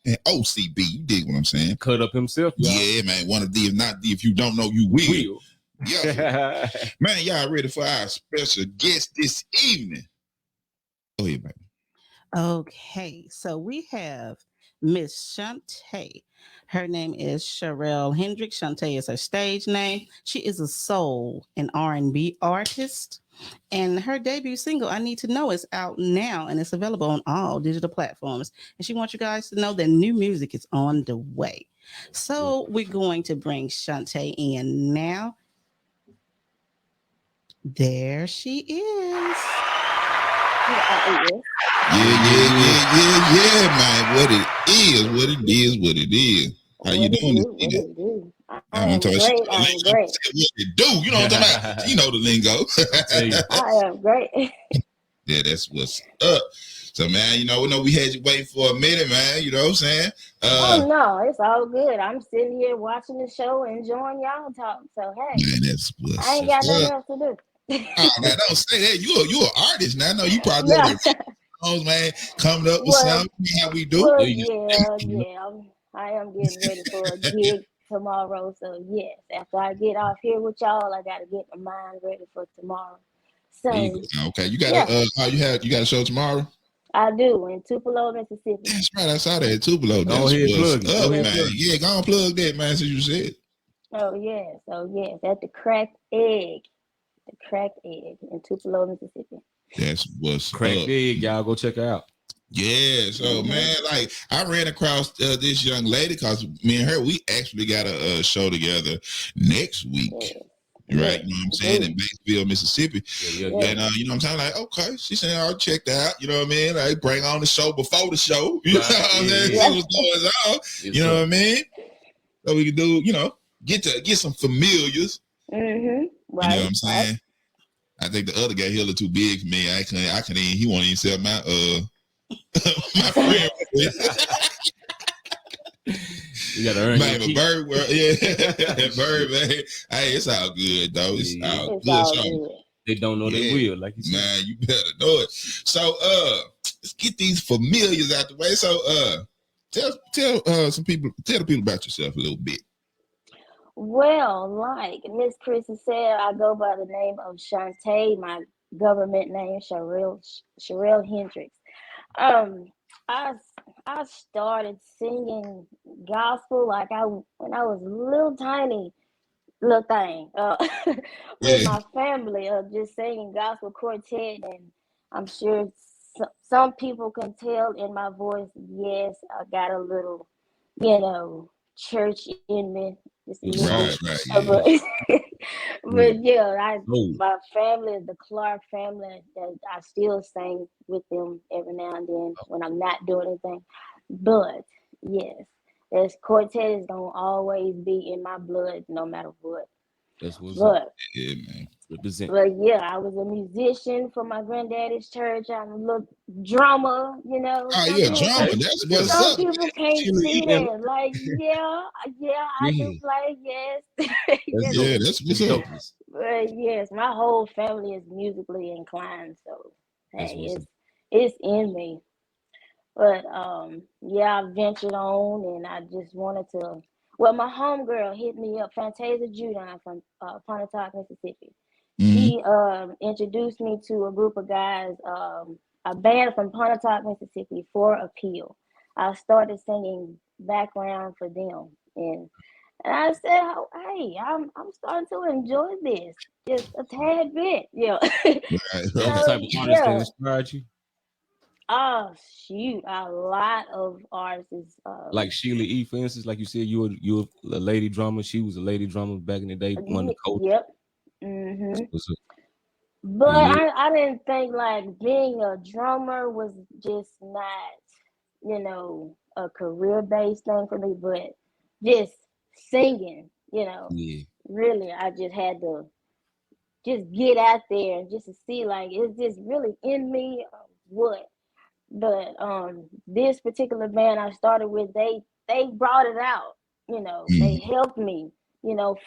and O.C.B. You dig what I'm saying? Cut up himself. Y'all. Yeah, man. One of the, if not the, if you don't know, you will. Yeah, man. Y'all ready for our special guest this evening? Oh yeah, baby. Okay, so we have Miss Shunte. Her name is Sherelle Hendrick. Shunte is her stage name. She is a soul and R&B artist. And her debut single, I Need to Know, is out now and it's available on all digital platforms. And she wants you guys to know that new music is on the way. So we're going to bring Shunte in now. There she is. Yeah, man. What it is. How you doing? I'm great. I'm great. What it do? You know what I'm talking about? You know the lingo. I am great. Yeah, that's what's up. So, man, you know, we had you waiting for a minute, man. You know what I'm saying? Oh, no, it's all good. I'm sitting here watching the show, enjoying y'all talk. So, hey, man, that's what's I ain't got nothing else to do. Oh, man, don't say that. You an artist now. I know you probably man, coming up with something. How we do? Well, yeah. I am getting ready for a gig tomorrow. So, yes, after I get off here with y'all, I got to get my mind ready for tomorrow. So, okay, you got you got a show tomorrow? I do, in Tupelo, Mississippi. That's right, I saw that in Tupelo. That's what's up, man. Yeah, go on plug that, man, since you said. Oh, yes, at the Cracked Egg. The Cracked Egg in Tupelo, Mississippi. That's what's Cracked up. Egg, y'all go check her out. Yeah, so man, like I ran across this young lady because me and her, we actually got a show together next week. Right, you know what I'm saying, in Batesville, Mississippi. And you know what I'm saying, like, okay, she said, "I'll check that out." You know what I mean? Like, bring on the show before the show. You know what I'm saying? See what's going on. You know what I mean? So we can do, get some familiars. Right. You know what I'm saying? Right. I think the other guy here a little too big for me. I couldn't even. He won't even sell my my friend. You gotta earn man, a bird world, bird, man. Hey, it's all good though. It's all good. They don't know they will, like you said. Man, you better know it. So let's get these familiars out the way. So tell the people about yourself a little bit. Well, like Miss Chrissy said, I go by the name of Shunte. My government name Sherelle Hendrick. I started singing gospel like when I was a little tiny little thing with my family of just singing gospel quartet, and I'm sure some people can tell in my voice. Yes, I got a little, church in me. Right. But my family, the Clark family, I still sing with them every now and then when I'm not doing anything. But yes, this quartet is gonna always be in my blood, no matter what. That's what's up. Yeah, man. Represent. But yeah, I was a musician for my granddaddy's church. I'm a little drummer, Oh yeah, drummer. That's what's up. Some people can't see that. Like, I can play. Yes. That's what's up. But yes, my whole family is musically inclined, so hey, it's in me. But I ventured on, and I just wanted to. Well, my homegirl hit me up, Fantasia Judon from Pontotoc, Mississippi. She introduced me to a group of guys, a band from Pontotoc, Mississippi, For Appeal. I started singing background for them, and I said, "Oh, hey, I'm starting to enjoy this just a tad bit." What type of artist that inspired you? Oh shoot, a lot of artists. Like Sheila E., for instance, like you said, you were a lady drummer. She was a lady drummer back in the day. One of the coaches. Yep. But I didn't think like being a drummer was just not, a career-based thing for me, but just singing, really, I just had to just get out there and just to see like, is this really in me or what? But this particular band I started with, they brought it out, they helped me,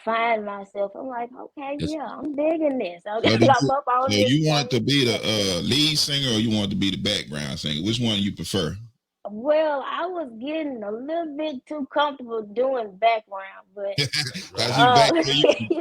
find myself. I'm like, okay, I'm digging this. So you want to be the lead singer or you want to be the background singer? Which one you prefer? Well, I was getting a little bit too comfortable doing background, but Cause you back there,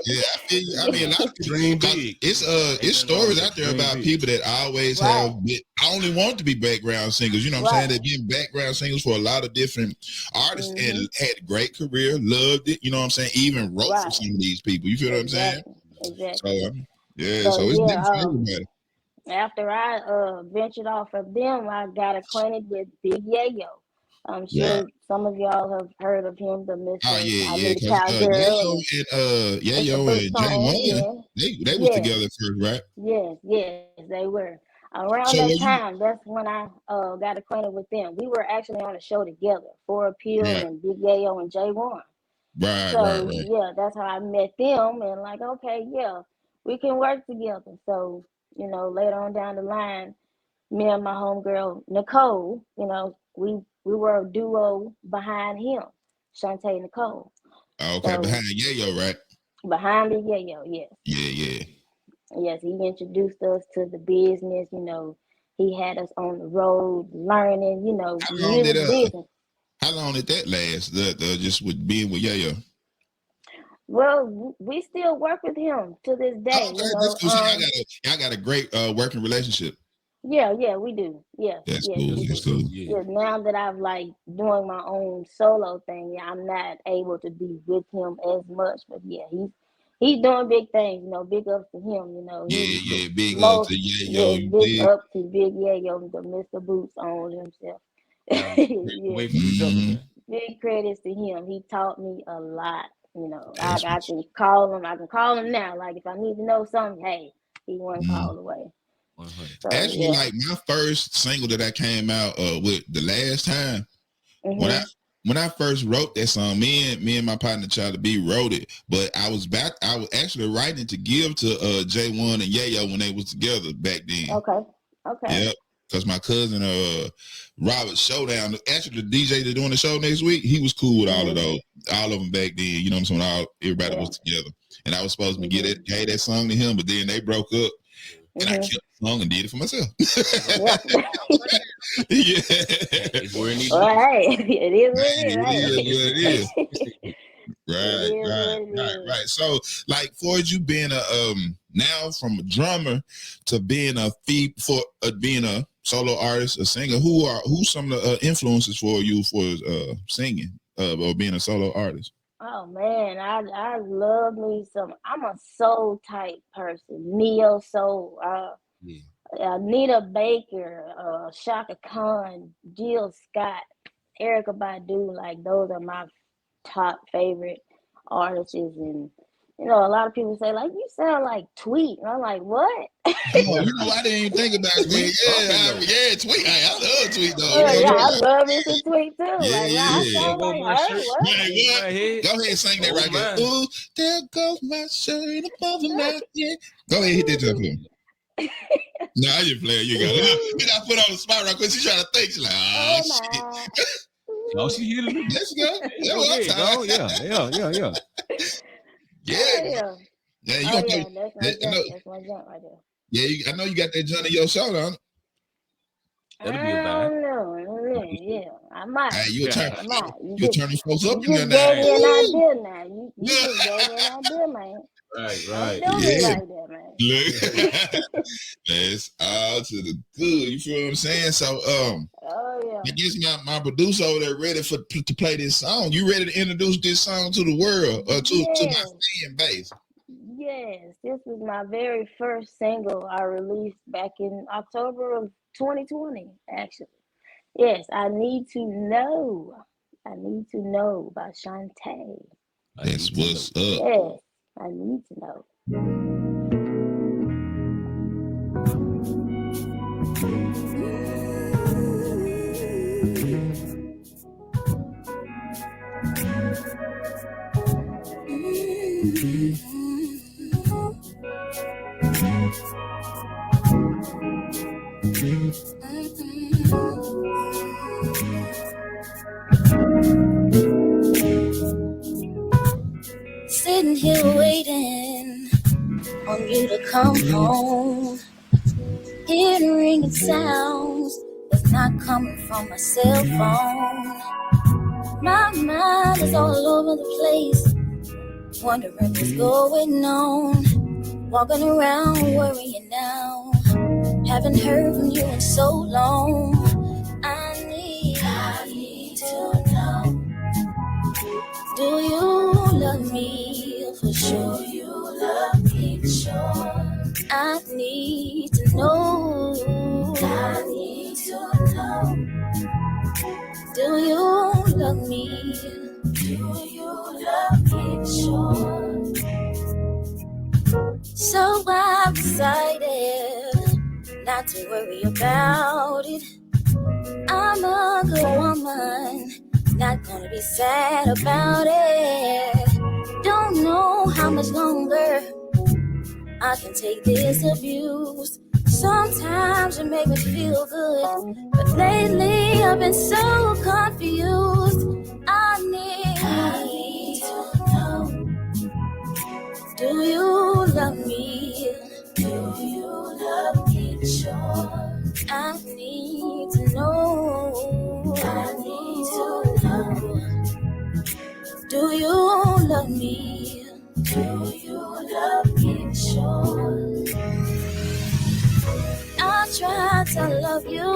yeah, I feel you. I mean, a yeah, lot of people, it's stories out there about people that always right, have been, I only want to be background singers. You know what I'm saying? right. They've been background singers for a lot of different artists and Mm-hmm. had a great career, loved it. You know what I'm saying? Even wrote for Right. some of these people. You feel what I'm saying? Exactly. So yeah, So so it's yeah, different for everybody. after I ventured off of them, I got acquainted with Big Yayo. I'm Yeah. sure some of y'all have heard of him, the Oh Mr. yeah, I yeah. Need a Cause Cowgirl and Mr. Yayo Boots and Jay on. One, Yeah. they was Yes. together first, right? Yes, they were. Around So were that you time, that's when I got acquainted with them. We were actually on a show together, For Appeal right, and Big Yayo and J1. So right. yeah, that's how I met them and like, okay, yeah, we can work together. So, later on down the line, me and my homegirl Nicole, we were a duo behind him, Shunte and Nicole. Okay, So behind Yayo, right? behind Big Yayo, yes. Yeah. Yes, he introduced us to the business, he had us on the road learning, How the long did music business. how long did that last? The just with being with Yayo. Well, we still work with him to this day, Oh, okay, that's cool. So y'all got a great working relationship. Yeah, we do. Yes, That's yes, cool. we That's do. cool. Yeah, now that I've like doing my own solo thing, yeah, I'm not able to be with him as much. But yeah, he's doing big things, big ups to him, he's Yeah. Big up most to Yayo. You big dig? up to Big Yayo, the Mr. Boots on himself. Yeah, Away from each other, man. big credits to him. He taught me a lot. That's I can call him. I can call him now. Like if I need to know something, hey, he one call away. 100. So actually yeah. like my first single that I came out with the last time Mm-hmm. when I first wrote that song, me and my partner Charlie B wrote it, but I was actually writing it to give to J1 and Yayo when they was together back then. Okay. Yep. Because my cousin Robert Showdown, actually the DJ that's doing the show next week, he was cool with all of them back then. You know what I'm saying? Everybody was together. And I was supposed to gave that song to him, but then they broke up. And I kept the song and did it for myself. Yeah. It's where it needs Well, hey, it is what It is. it is. Right. So, like, for you being a now from a drummer to being being a solo artist, a singer, who's some of the influences for you for singing or being a solo artist? Oh man, I love me some. I'm a soul type person, neo soul. Anita Baker, Shaka Khan, Jill Scott, Erykah Badu, like those are my top favorite artists. And a lot of people say like you sound like Tweet, and I'm like, what? Oh, I didn't even think about Tweet. Yeah, Tweet. I love Tweet though. I love me some Tweet too. I sound like her. What? Go ahead and sing that right there. Ooh, there goes my shirt above the mouth. Yeah. Go ahead, hit that jump for me. No, I just playing. You got put on the spot right quick. She's trying to think. She's like, shit. Oh, she hit it. Let's go. Yeah. Yeah. That's my jump right there. Yeah, I know you got that joint in your shoulder, huh? That'll be a vibe. No, yeah, I might. Hey, you're turning folks up you in just your gave me an idea now. You just gave me an idea, man. Right. Don't do me like that, man. Look, that's all to the good. You feel what I'm saying? So, I guess my producer over there ready to play this song. You ready to introduce this song to the world or to my fan base? Yes, this was my very first single I released back in October of 2020, actually. Yes, I Need to Know. I Need to Know by Shunte. That's what's up. Yes, I Need to Know. Sitting here waiting on you to come home, hearing ringing sounds of not coming from my cell phone. My mind is all over the place, wondering what's going on. Walking around worrying now, haven't heard from you in so long. I need to know, do you love me? For sure you love me, for sure. I need to know, I need to know, do you love me? Do you love me, for sure? So I've decided not to worry about it. I'm a good woman, not gonna be sad about it. Don't know how much longer I can take this abuse. Sometimes you make me feel good, but lately I've been so confused. I need to know, do you love me? Do you love me? Sure. I need to know. I need to know. Do you love me? Do you love me? Sure. I try to love you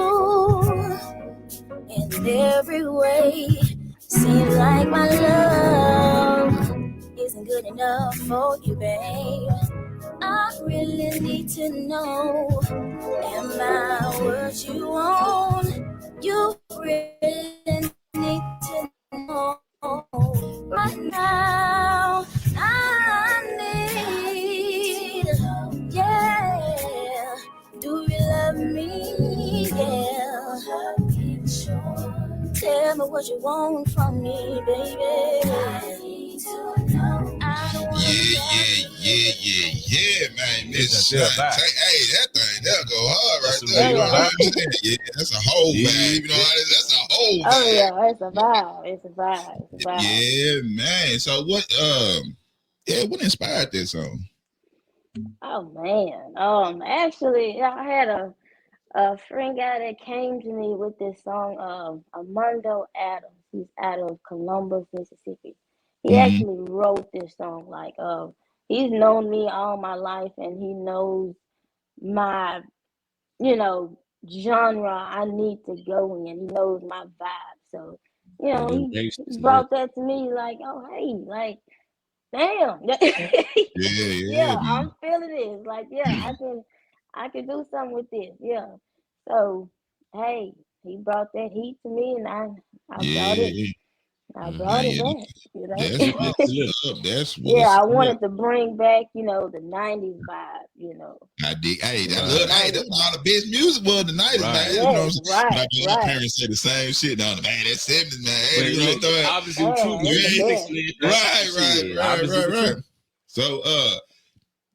in every way. Seems like my love isn't good enough for you, babe. I really need to know, am I what you want? You really need to know right now. I need, yeah. Do you love me? Yeah. Tell me what you want from me, baby. I need to know. Yeah, man. Miss Shunte. Hey, that thing, that'll go hard right That's there. You know amazing. what I'm saying? Yeah, that's a whole vibe. You know, that's a whole vibe. Oh yeah, it's a vibe. It's a vibe. It's a vibe. Yeah, man. So what inspired this song? Oh man. Actually, I had a friend guy that came to me with this song, Armando Adams. He's out of Columbus, Mississippi. He actually wrote this song. Like, he's known me all my life, and he knows my, genre I need to go in. He knows my vibe. So, he brought that to me like, oh, hey, like, damn. Yeah, I'm feeling this. Like, yeah, I can do something with this. Yeah. So, hey, he brought that heat to me, and I brought it. I brought it back. That's what's up. That's what's yeah, I up. wanted to bring back, the '90s vibe. I dig. Hey, that's all the best music was the '90s, man. Yes, You know what I'm saying? right. My parents say the same shit. No, man, that's '70s, man. But You know what I'm obviously, right.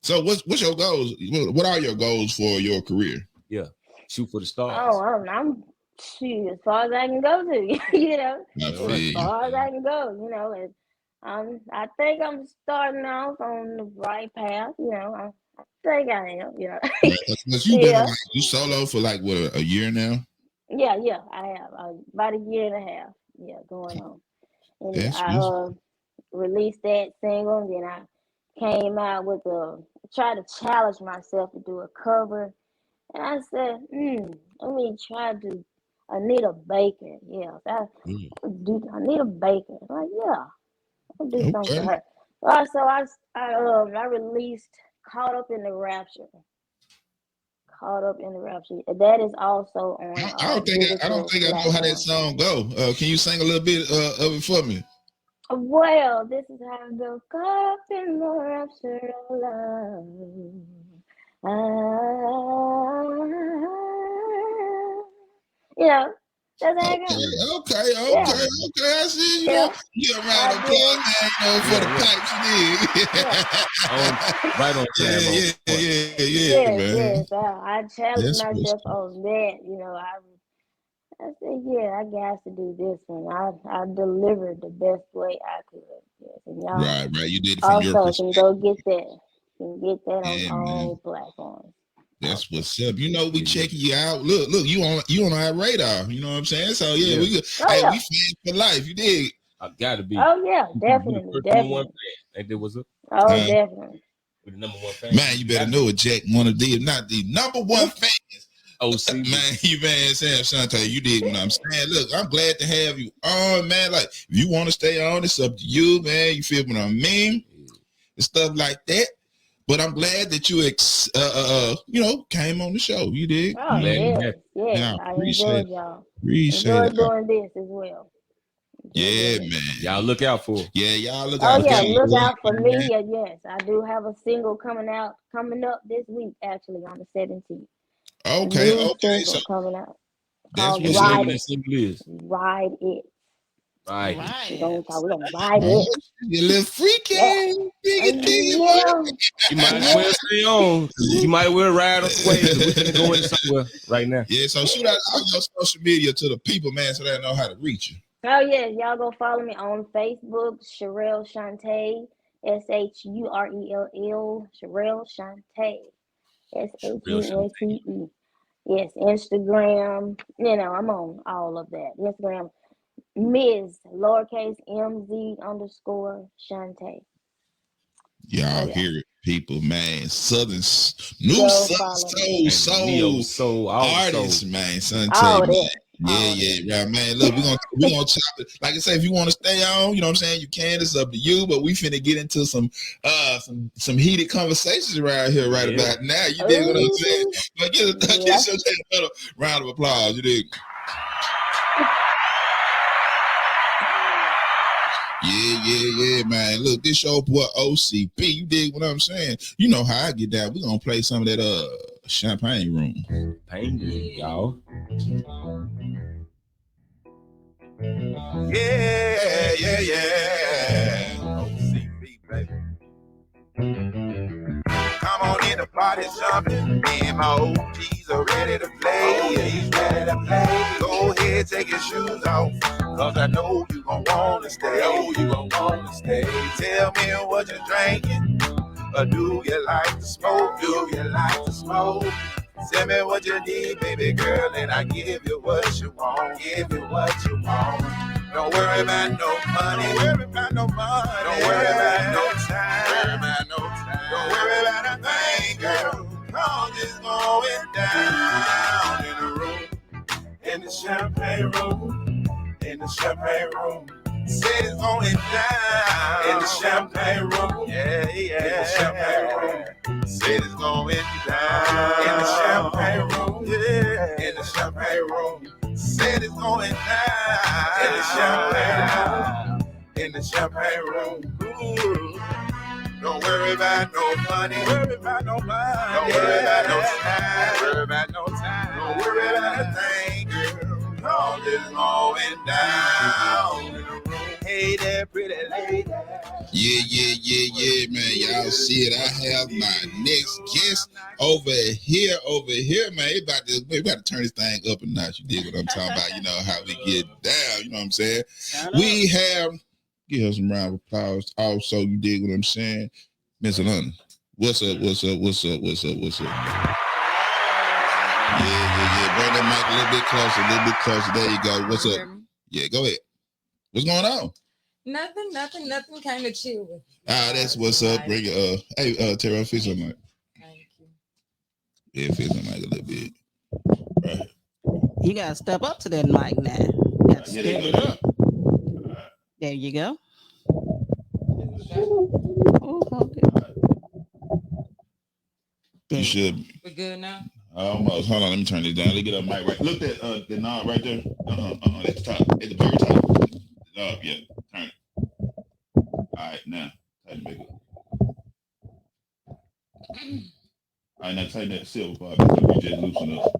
So what's your goals? What are your goals for your career? Yeah, shoot for the stars. Oh, I'm shoot, as far as I can go to, as far as I can go, and I think I'm starting off on the right path, I think I am, Because you've been you solo for like what, a year now? Yeah, I have about a year and a half, going on, and I released that single, and then I came out with tried to challenge myself to do a cover. And I said, let me try to Anita Baker. Yeah, Anita Baker. Like, yeah, I'll do something for her. So I released Caught Up in the Rapture. Caught Up in the Rapture. That is also on. I don't think I know how that song go. Can you sing a little bit of it for me? Well, this is how it goes. Caught up in the rapture of love. That's how it goes. Okay. I see you. You around the clock, for the pipes, Right on time. Man. So I challenged myself on that. I said, I got to do this one. I delivered the best way I could. Yes, and y'all right. You did it from your also perspective. can go get that. You can get that on all platforms. That's what's up. You know, we checking you out. Look, you on our radar. You know what I'm saying? So yeah, we good. We fans for life. You dig? I gotta be. Oh yeah, definitely. Ain't there was a definitely. With the number one fan. Man, you better know it, Jack. One of the not the number one fans. O.C.B. Man, you man saying Shunte, you dig what I'm saying. Look, I'm glad to have you on, man. Like, if you want to stay on, it's up to you, man. You feel what I mean? And stuff like that. But I'm glad that you came on the show. You did. Oh, yeah. I appreciate y'all. Enjoy doing this as well. Yeah, man. Y'all look out for it. Yeah, y'all look out. Oh yeah, look out for me. Yes, I do have a single coming up this week, actually on the 17th. Okay. So coming out. That's what Ride It. Ride It. Right. We're gonna ride it. You little freaky. You might as well stay on. You might as well ride on the way. We're gonna go in somewhere right now. Yeah, so shoot out all your social media to the people, man, so they know how to reach you. Oh yeah, y'all go follow me on Facebook, Sherelle Shunte, SHURELL, Sherelle Shunte, SHUNTE. Yes, Instagram. I'm on all of that. Instagram. Ms. lowercase MZ_ Shunte. Y'all hear it, people, man. Southern soul artists, man. Shunte, man. Yeah, right, man. Look, we're gonna chop it. Like I say, if you want to stay on, you know what I'm saying, you can. It's up to you. But we finna get into some heated conversations around here about now. You dig what I'm saying? But get another round of applause. You dig? Yeah, man. Look, this your boy O.C.B. You dig what I'm saying? You know how I get down. We're gonna play some of that champagne room. Y'all. Yeah. O.C.B, baby. Come on in, the party's jumping. Me and my OGs are ready to play. Go ahead, take your shoes off. Cause I know you gon' wanna stay. Tell me what you're drinking. Or do you like to smoke? Tell me what you need, baby girl, and I give you what you want. Don't worry about no money. Don't worry about no time. Don't worry about a thing, girl. Cause it's going down in the room. In the champagne room. Said it's going down in the champagne room. Yeah. In the champagne room. Said it's going down in the champagne room. Yeah. In the champagne room. Said it's going down in the champagne room. In the champagne room. Ooh. Don't worry about no money. Don't worry about no time. Don't worry about a thing, girl. All is going down. Hey there, pretty lady. Yeah, man. Y'all see it. I have my next guest over here, man. We about to turn this thing up a notch. You dig what I'm talking about? You know how we get down. You know what I'm saying? We have, give her some round of applause. Also, you dig what I'm saying? Miss Alondus. What's up? Yeah. Bring that mic a little bit closer. There you go. What's up? Yeah, go ahead. What's going on? Nothing. Kind of chill with you. That's what's up. Bring it. Hey, Tara, fix your mic. Thank you. Yeah, fix the mic a little bit. Right. You gotta step up to that mic now. You gotta step it up. There you go. Oh, okay. You should. We're good now. Almost. Hold on, let me turn this down. Let me get a mic right. Look at the knob right there. At the top. At the very top. Yeah. Turn it. All right, now. Tighten it back up. All right, now tighten that silver part. You just loosen up.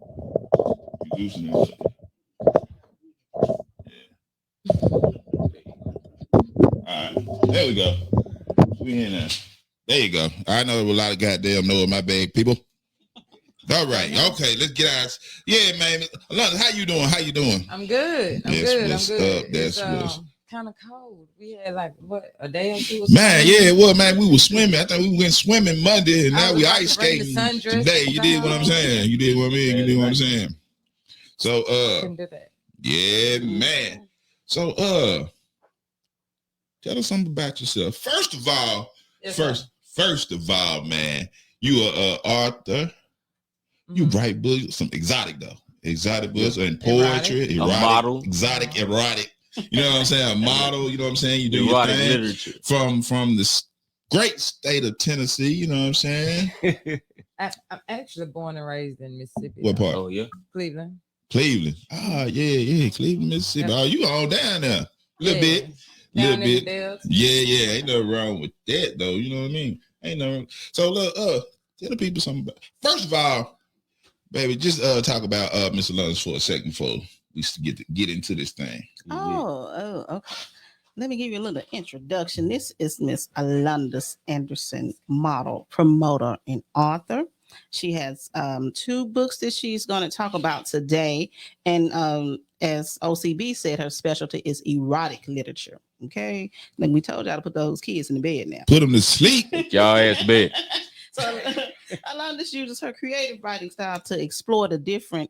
You loosen it up. Yeah. All right. There we go. We in there. There you go. I know a lot of goddamn know my bad people. All right. Okay. Let's get out. Yeah, man. Alondus, how you doing? I'm good. I'm good. That's what's kind of cold. We had like what a day or two. Man, yeah, well, man, we were swimming. I thought we went swimming Monday, and now we ice skating today. You did what I'm saying. You did what I mean. You did what I'm saying. So, Couldn't do that. yeah, man. So, tell us something about yourself. First of all, man, you are an author. You write books, some exotic though. Exotic books and poetry, erotic, model. exotic, erotic. You know what I'm saying? A model, you know what I'm saying? You do Erotic your thing literature. from the great state of Tennessee, you know what I'm saying? I'm actually born and raised in Mississippi. What part? Oh yeah. Cleveland. Cleveland. Ah, yeah, Cleveland, Mississippi. Oh, you all down there. Little bit. Down Little in the bit. Delta. Yeah. Ain't nothing wrong with that though. You know what I mean? Ain't no. So look, tell the people something about. First of all, baby, just talk about Mr. Alondus for a second before we get into this thing. Oh, okay. Let me give you a little introduction. This is Miss Alondus Anderson, model, promoter, and author. She has 2 books that she's going to talk about today. And as O.C.B. said, her specialty is erotic literature. Okay. Then we told y'all to put those kids in the bed now. Put them to sleep. Y'all ass bed. So Alondus uses her creative writing style to explore the different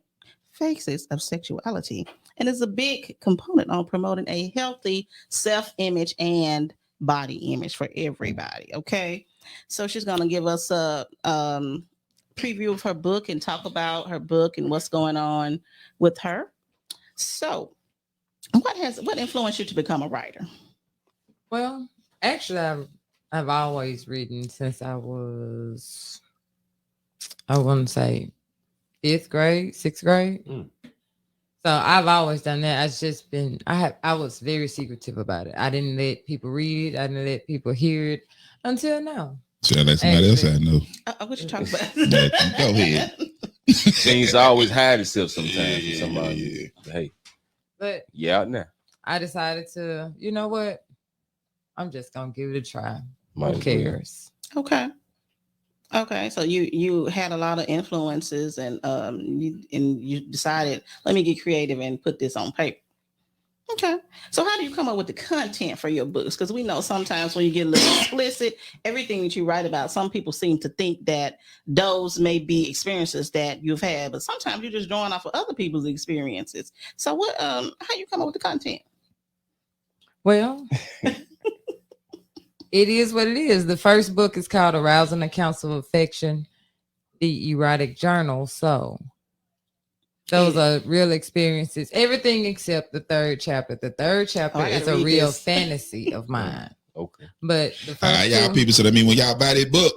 faces of sexuality and is a big component on promoting a healthy self-image and body image for everybody. Okay. So she's going to give us a preview of her book and talk about her book and what's going on with her. So what influenced you to become a writer? Well, actually, I've always written since I was, I want to say 5th grade, 6th grade. So I've always done that. I've just been, I was very secretive about it. I didn't let people read it. I didn't let people hear it until now. Sound like somebody else I know. What you talking about? Go ahead. Things always hide itself sometimes from somebody. Yeah. Hey, But you out now. I decided to, you know what? I'm just going to give it a try. Might Who as well. cares? Okay. So you had a lot of influences and you decided, let me get creative and put this on paper. Okay. So how do you come up with the content for your books? Because we know sometimes when you get a little explicit, everything that you write about, some people seem to think that those may be experiences that you've had, but sometimes you're just drawing off of other people's experiences. So what how you come up with the content? Well, it is what it is. The first book is called Arousing Accounts of Affection, the Erotic Journal. So those are real experiences. Everything except the 3rd chapter. The 3rd chapter is a real fantasy of mine. Okay. But the first y'all people, so that mean when y'all buy that book,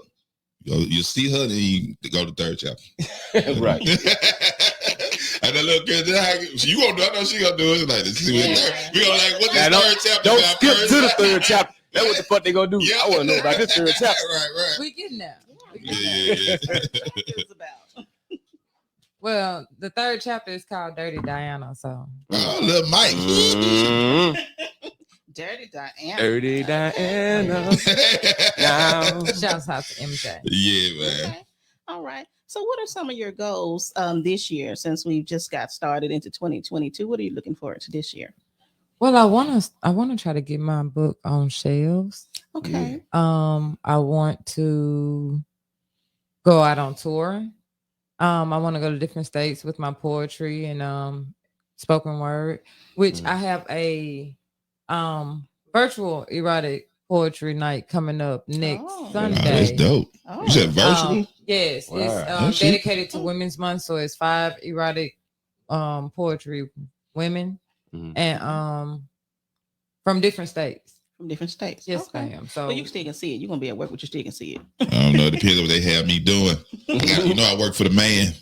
you see her, then you go to 3rd chapter. Right. And that little girl, you gonna do? I know she gonna do it like this. We gonna like what this 3rd chapter? Don't skip to the 3rd chapter. That's what the fuck they gonna do. Yeah. I want to know about this 3rd chapter. Right. We getting there. Yeah. It's about. Well, the 3rd chapter is called Dirty Diana. So Oh, little Mike. Dirty Diana. Dirty Diana. Now. shouts out to MJ. Yeah, man. Okay. All right. So what are some of your goals this year since we've just got started into 2022? What are you looking forward to this year? Well, I want to try to get my book on shelves. Okay. I want to go out on tour. I want to go to different states with my poetry and spoken word, which I have a virtual erotic poetry night coming up next Sunday. Wow, that's dope. You said virtual? Yes, Wow. it's dedicated to Women's Month, so it's 5 erotic poetry women and from different states. From different states. Yes, okay. ma'am. So Well, you still can see it. You're gonna be at work, but you still can see it. I don't know. It depends on what they have me doing. You know, I work for the man.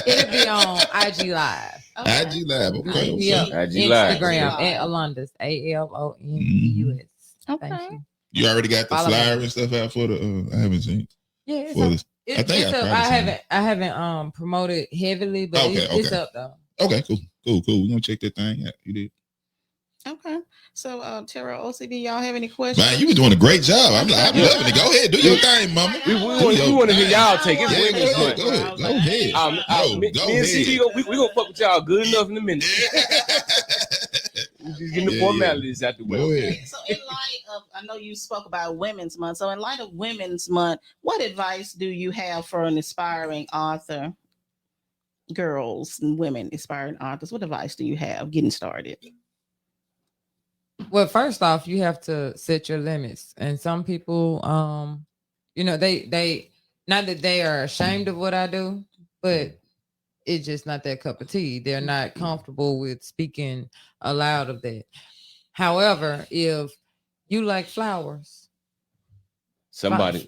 it'll be on IG Live. Okay. IG Live. Okay. Yeah, IG Live. Instagram at Alondus, Alondus. Okay. Thank you. You already got the Follow flyer me. and stuff out for the. I haven't seen. Yeah, For this. it's think up. I I probably haven't promoted heavily, but it's up though. Okay, cool. We're gonna check that thing out. You did. Okay. So, Tara, O.C.B., y'all have any questions? Man, you were doing a great job. I'm loving it. Go ahead, do your thing, mama. We want to hear y'all take it. Yeah, Women's Month. go ahead. Go ahead. Me and CB, we gonna fuck with y'all good enough in a minute. Just getting the formalities out the way. So in light of, I know you spoke about Women's Month. So in light of Women's Month, what advice do you have for an aspiring author? Girls and women, aspiring authors, what advice do you have getting started? Well, first off, you have to set your limits. And some people, they not that they are ashamed of what I do, but it's just not their cup of tea. They're not comfortable with speaking aloud of that. However, if you like flowers, somebody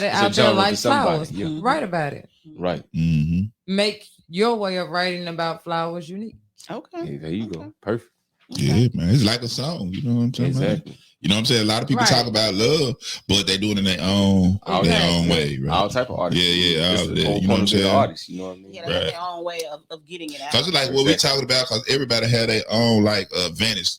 out there likes flowers, write about it. Right. Mm-hmm. Make your way of writing about flowers unique. Okay. Hey, there you go. Perfect. Yeah, man. It's like a song. You know what I'm saying? Exactly. You know what I'm saying? A lot of people talk about love, but they do it in their own way, right? All type of artists. Yeah. You know what I'm saying? Artists, you know what I mean? Yeah, they have their own way of getting it out. Because it's like what we're talking about, because everybody had their own vantage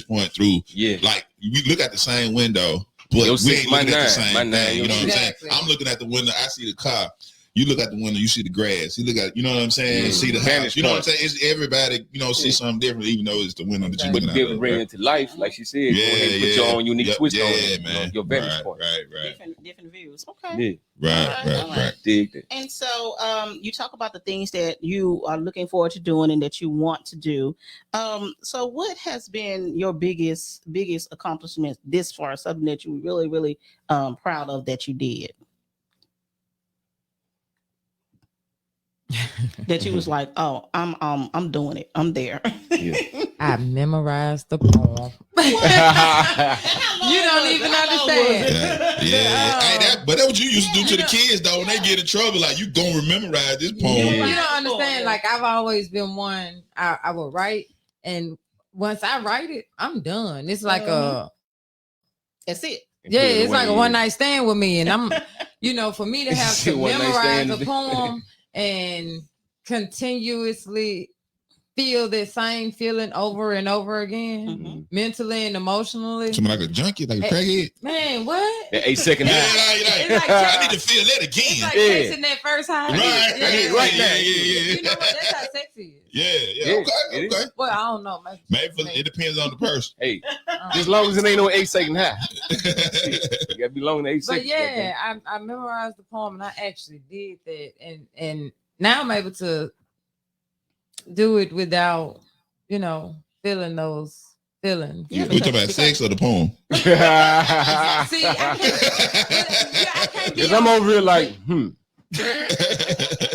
point through. Yeah. Like we look at the same window, but we ain't looking at the same thing. You know what I'm saying? I'm looking at the window, I see the car. You look at the window, you see the grass. You look at, you know what I'm saying? You see the house. You know what I'm saying? It's everybody, see something different, even though it's the window that you're looking at. Be able to bring it to life, like she said. Put your own unique twist on it. Man. Your vantage point. Right. Different views. Okay. Yeah. Right. Dig that. And so you talk about the things that you are looking forward to doing and that you want to do. So what has been your biggest accomplishment this far? Something that you really, really proud of that you did? That you was like, oh, I'm doing it. I'm there. Yeah. I memorized the poem. You don't even understand. Yeah. But that's what you used to do to the kids, though. When they get in trouble, like, you gonna memorize this poem. You don't understand. Like, I've always been one. I will write, and once I write it, I'm done. It's like that's it. Yeah, it's like a one night stand with me, and I'm, for me to have to memorize a poem and continuously feel that same feeling over and over again, mentally and emotionally. Something like a junkie, like a crackhead. Man, what? That 8 second high. I need to feel that again. It's like chasing that first high. Right now. You know what? That's how sexy is. Yeah. Okay. Well, I don't know. Maybe it depends on the person. Hey, as long as it ain't no 8 second high. You gotta be long in 8 seconds. But yeah, I memorized the poem and I actually did that. And now I'm able to do it without, feeling those feelings. We talking about sex or the poem? See, I can't because I'm over here like, Well,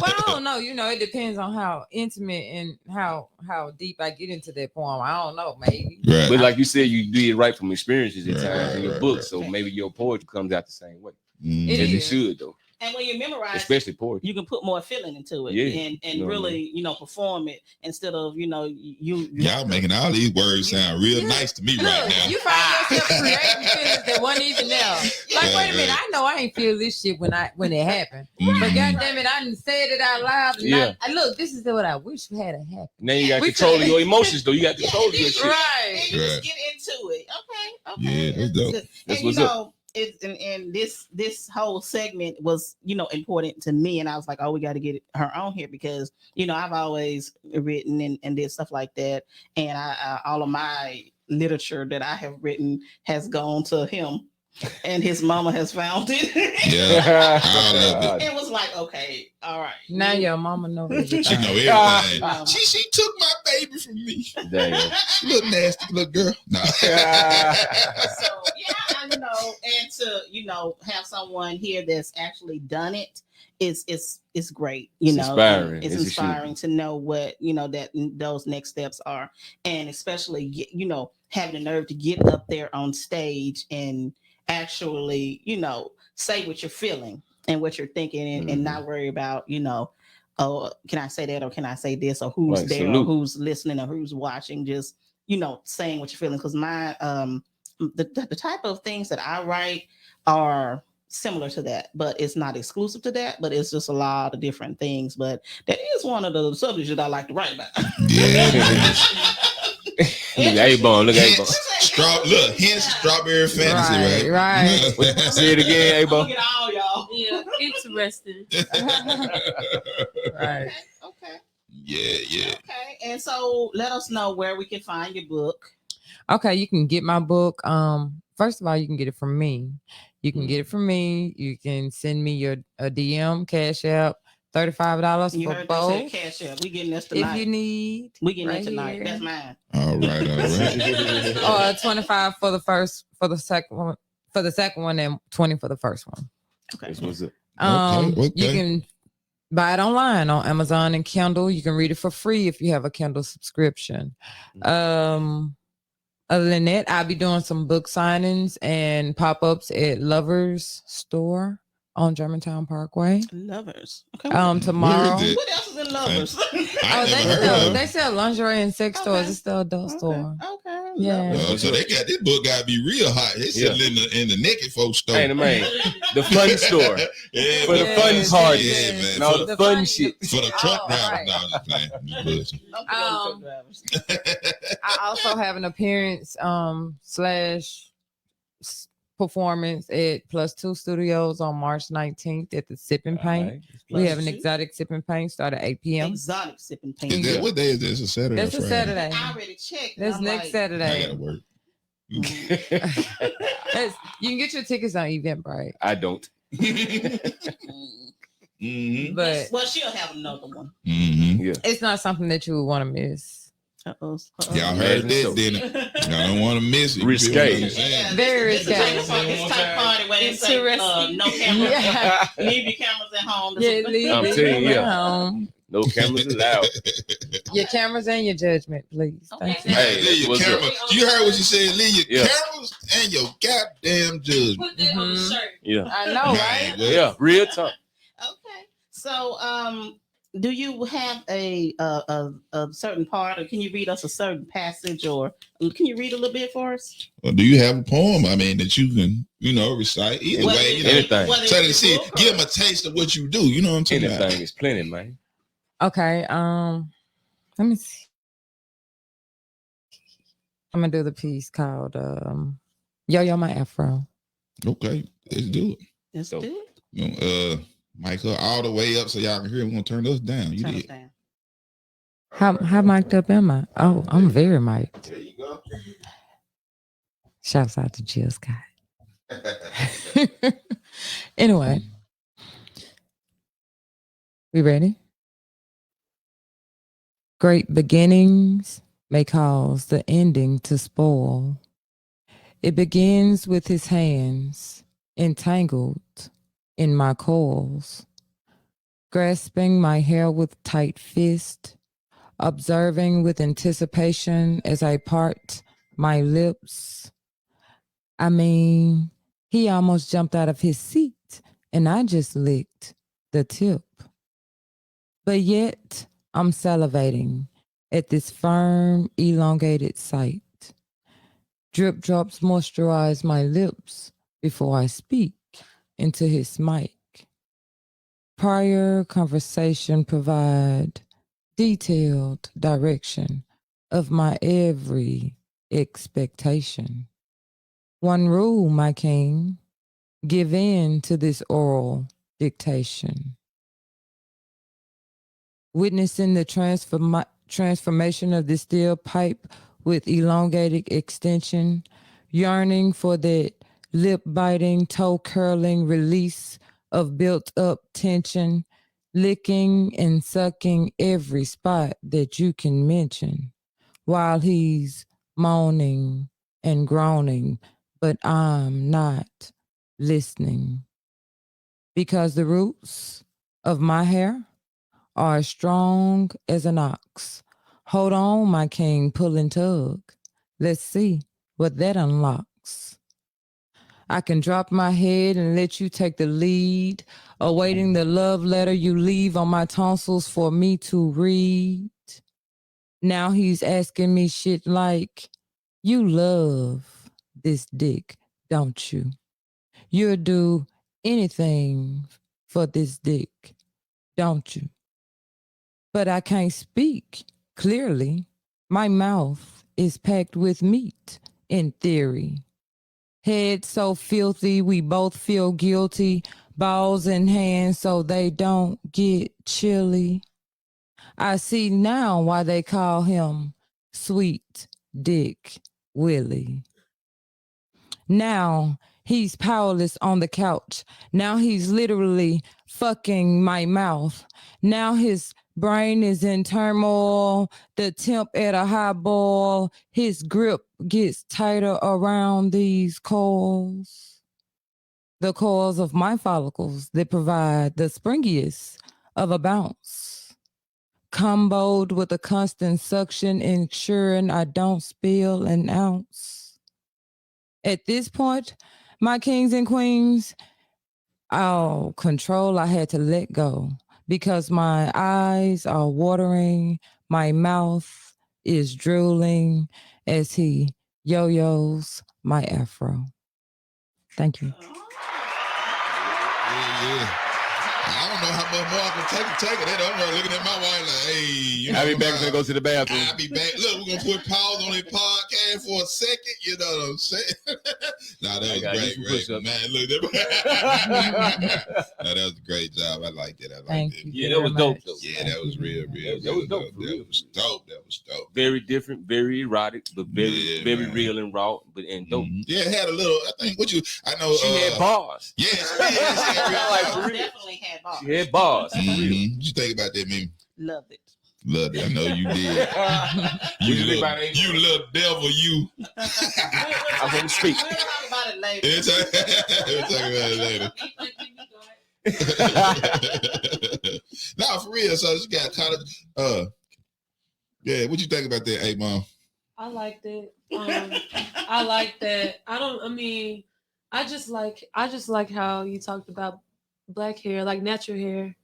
I don't know. It depends on how intimate and how deep I get into that poem. I don't know, maybe. Right. But like you said, you did right from experiences at times in your book, so maybe your poetry comes out the same way. As it should, though. And when you memorize, especially poetry, you can put more feeling into it, and really, perform it instead of y'all making all these words sound real nice to me right now. You find yourself creating feelings that wasn't even there. Like, wait a minute, I know I ain't feel this shit when it happened, but goddamn it, I didn't say it out loud. And I look, this is what I wish had happened. Now you got control of your emotions, though. You got control of your shit, right? And you just get into it. Okay. Yeah, that's dope. That's what's up. And this whole segment was important to me, and I was like, oh, we got to get her on here because I've always written and did stuff like that, and I all of my literature that I have written has gone to him, and his mama has found it. Yeah, I love it. It was like, okay, all right. Now your mama knows everything. She know everything. She took my baby from me. Damn. Little nasty little girl. No. So and to have someone here that's actually done it is great. It's inspiring. It's inspiring to know what that those next steps are, and especially having the nerve to get up there on stage and actually say what you're feeling and what you're thinking, and not worry about oh, can I say that or can I say this or who's there or who's listening or who's watching. Just saying what you're feeling, because my the type of things that I write are similar to that, but it's not exclusive to that, but it's just a lot of different things. But that is one of the subjects that I like to write about. Look at A-Bone. Look at A-Bone. Hence strawberry fantasy, right? Say it again, A-Bone. Look at all y'all. Yeah, interesting. Right. Okay. Yeah. Okay, and so let us know where we can find your book. Okay, you can get my book. First of all, you can get it from me. You can get it from me. You can send me a DM, Cash App, $35 You for heard both. they said Cash App. We getting this tonight. If you need, we getting right it tonight. here. That's mine. All right. Or 25 for the second one, and 20 for the first one. Okay. What's up? Okay. You can buy it online on Amazon and Kindle. You can read it for free if you have a Kindle subscription. Other than that, I'll be doing some book signings and pop-ups at Lovers Store on Germantown Parkway. Lovers. Okay. Tomorrow. What else is in Lovers? They sell lingerie and sex stores. It's the adult store. Okay. Yeah. So they got this book gotta be real hot. They selling in the naked folks store. Hey, man, the fun store. Yeah, for the fun party. Yeah, man. And all the fun shit. For the truck drivers. Right. No, I'm just playing. I also have an appearance / performance at +2 Studios on March 19th at the Sip and Paint. Right. We have an exotic Sip and Paint start at 8 p.m. Exotic Sip and Paint. Is that, what day is this? It's a Saturday. That's a Friday? Saturday. I already checked. That's next I Saturday. gotta work. You can get your tickets on Eventbrite. I don't. Mm-hmm. But well, she'll have another one. Mm-hmm. Yeah. It's not something that you would want to miss. Uh-oh. Y'all heard this, didn't it? Y'all don't want to miss it. Risque. Very risque. It's type party where they say no cameras. Yeah. Leave your cameras at home. Yeah, I'm telling you, home. No cameras allowed. Your cameras and your judgment, please. Thank you. Hey, leave your what's camera. up? You heard what she said. Leave your Yeah. cameras and your goddamn judgment. Put that on the shirt. Yeah. I know, right? Man, Yeah. Real talk. Okay. So, do you have a certain part, or can you read us a certain passage, or can you read a little bit for us? Well, do you have a poem? I mean, that you can, recite either Whether way. it's- anything. whether So it's to see, book or- give them a taste of what you do. You know what I'm talking about? Anything is plenty, man. Okay. Let me see. I'm gonna do the piece called Yo My Afro. Okay, let's do it. Let's So- do it. Michael, all the way up so y'all can hear. We're gonna turn us down. You Turn us did. down. How mic'd up am I? Oh, I'm very mic'd. There you go. Shouts out to Jill Scott. Anyway, we ready? Great beginnings may cause the ending to spoil. It begins with his hands entangled in my coils, grasping my hair with tight fist, observing with anticipation as I part my lips. I mean, he almost jumped out of his seat and I just licked the tip. But yet, I'm salivating at this firm, elongated sight. Drip drops moisturize my lips before I speak into his mic. Prior conversation provide detailed direction of my every expectation. One rule, my king, give in to this oral dictation. Witnessing the transformation of this steel pipe with elongated extension, yearning for that lip-biting, toe-curling release of built-up tension, licking and sucking every spot that you can mention, while he's moaning and groaning, but I'm not listening. Because the roots of my hair are as strong as an ox. Hold on, my king, pull and tug. Let's see what that unlocks. I can drop my head and let you take the lead, awaiting the love letter you leave on my tonsils for me to read. Now he's asking me shit like, you love this dick, don't you? You'll do anything for this dick, don't you? But I can't speak clearly. My mouth is packed with meat, in theory. Head so filthy, we both feel guilty. Balls in hand so they don't get chilly. I see now why they call him Sweet Dick Willie. Now he's powerless on the couch. Now he's literally fucking my mouth. Now his brain is in turmoil, the temp at a high boil. His grip gets tighter around these coils. The coils of my follicles that provide the springiest of a bounce. Comboed with a constant suction, ensuring I don't spill an ounce. At this point, my kings and queens, all control I had to let go because my eyes are watering, my mouth is drooling as he yo-yos my afro. Thank you. Yeah. I don't know how much more I can take it. I'm looking at my wife like, hey, you know. I'll be back to go to the bathroom. I'll be back. Look, we're gonna put pause on this podcast for a second. You know what I'm saying? Nah, that was great, man. Look, no, that was a great job. I liked it. Thank you. Yeah, that was dope. Though. Yeah, that was real. That was dope. That was dope. Very different, very erotic, but very real and raw, and dope. Mm-hmm. Yeah, it had a little. I think I know. She had bars. Yes, definitely had bars. She had bars. Mm-hmm. What you think about that, Mimi? Loved it. Loved it. I know you did. you little devil, you. I'm going to speak. We'll talk about it later. We'll talk about it later. No, for real. So she got college. Yeah, what you think about that, hey mom? I liked it. I like that. I just like how you talked about black hair, like natural hair.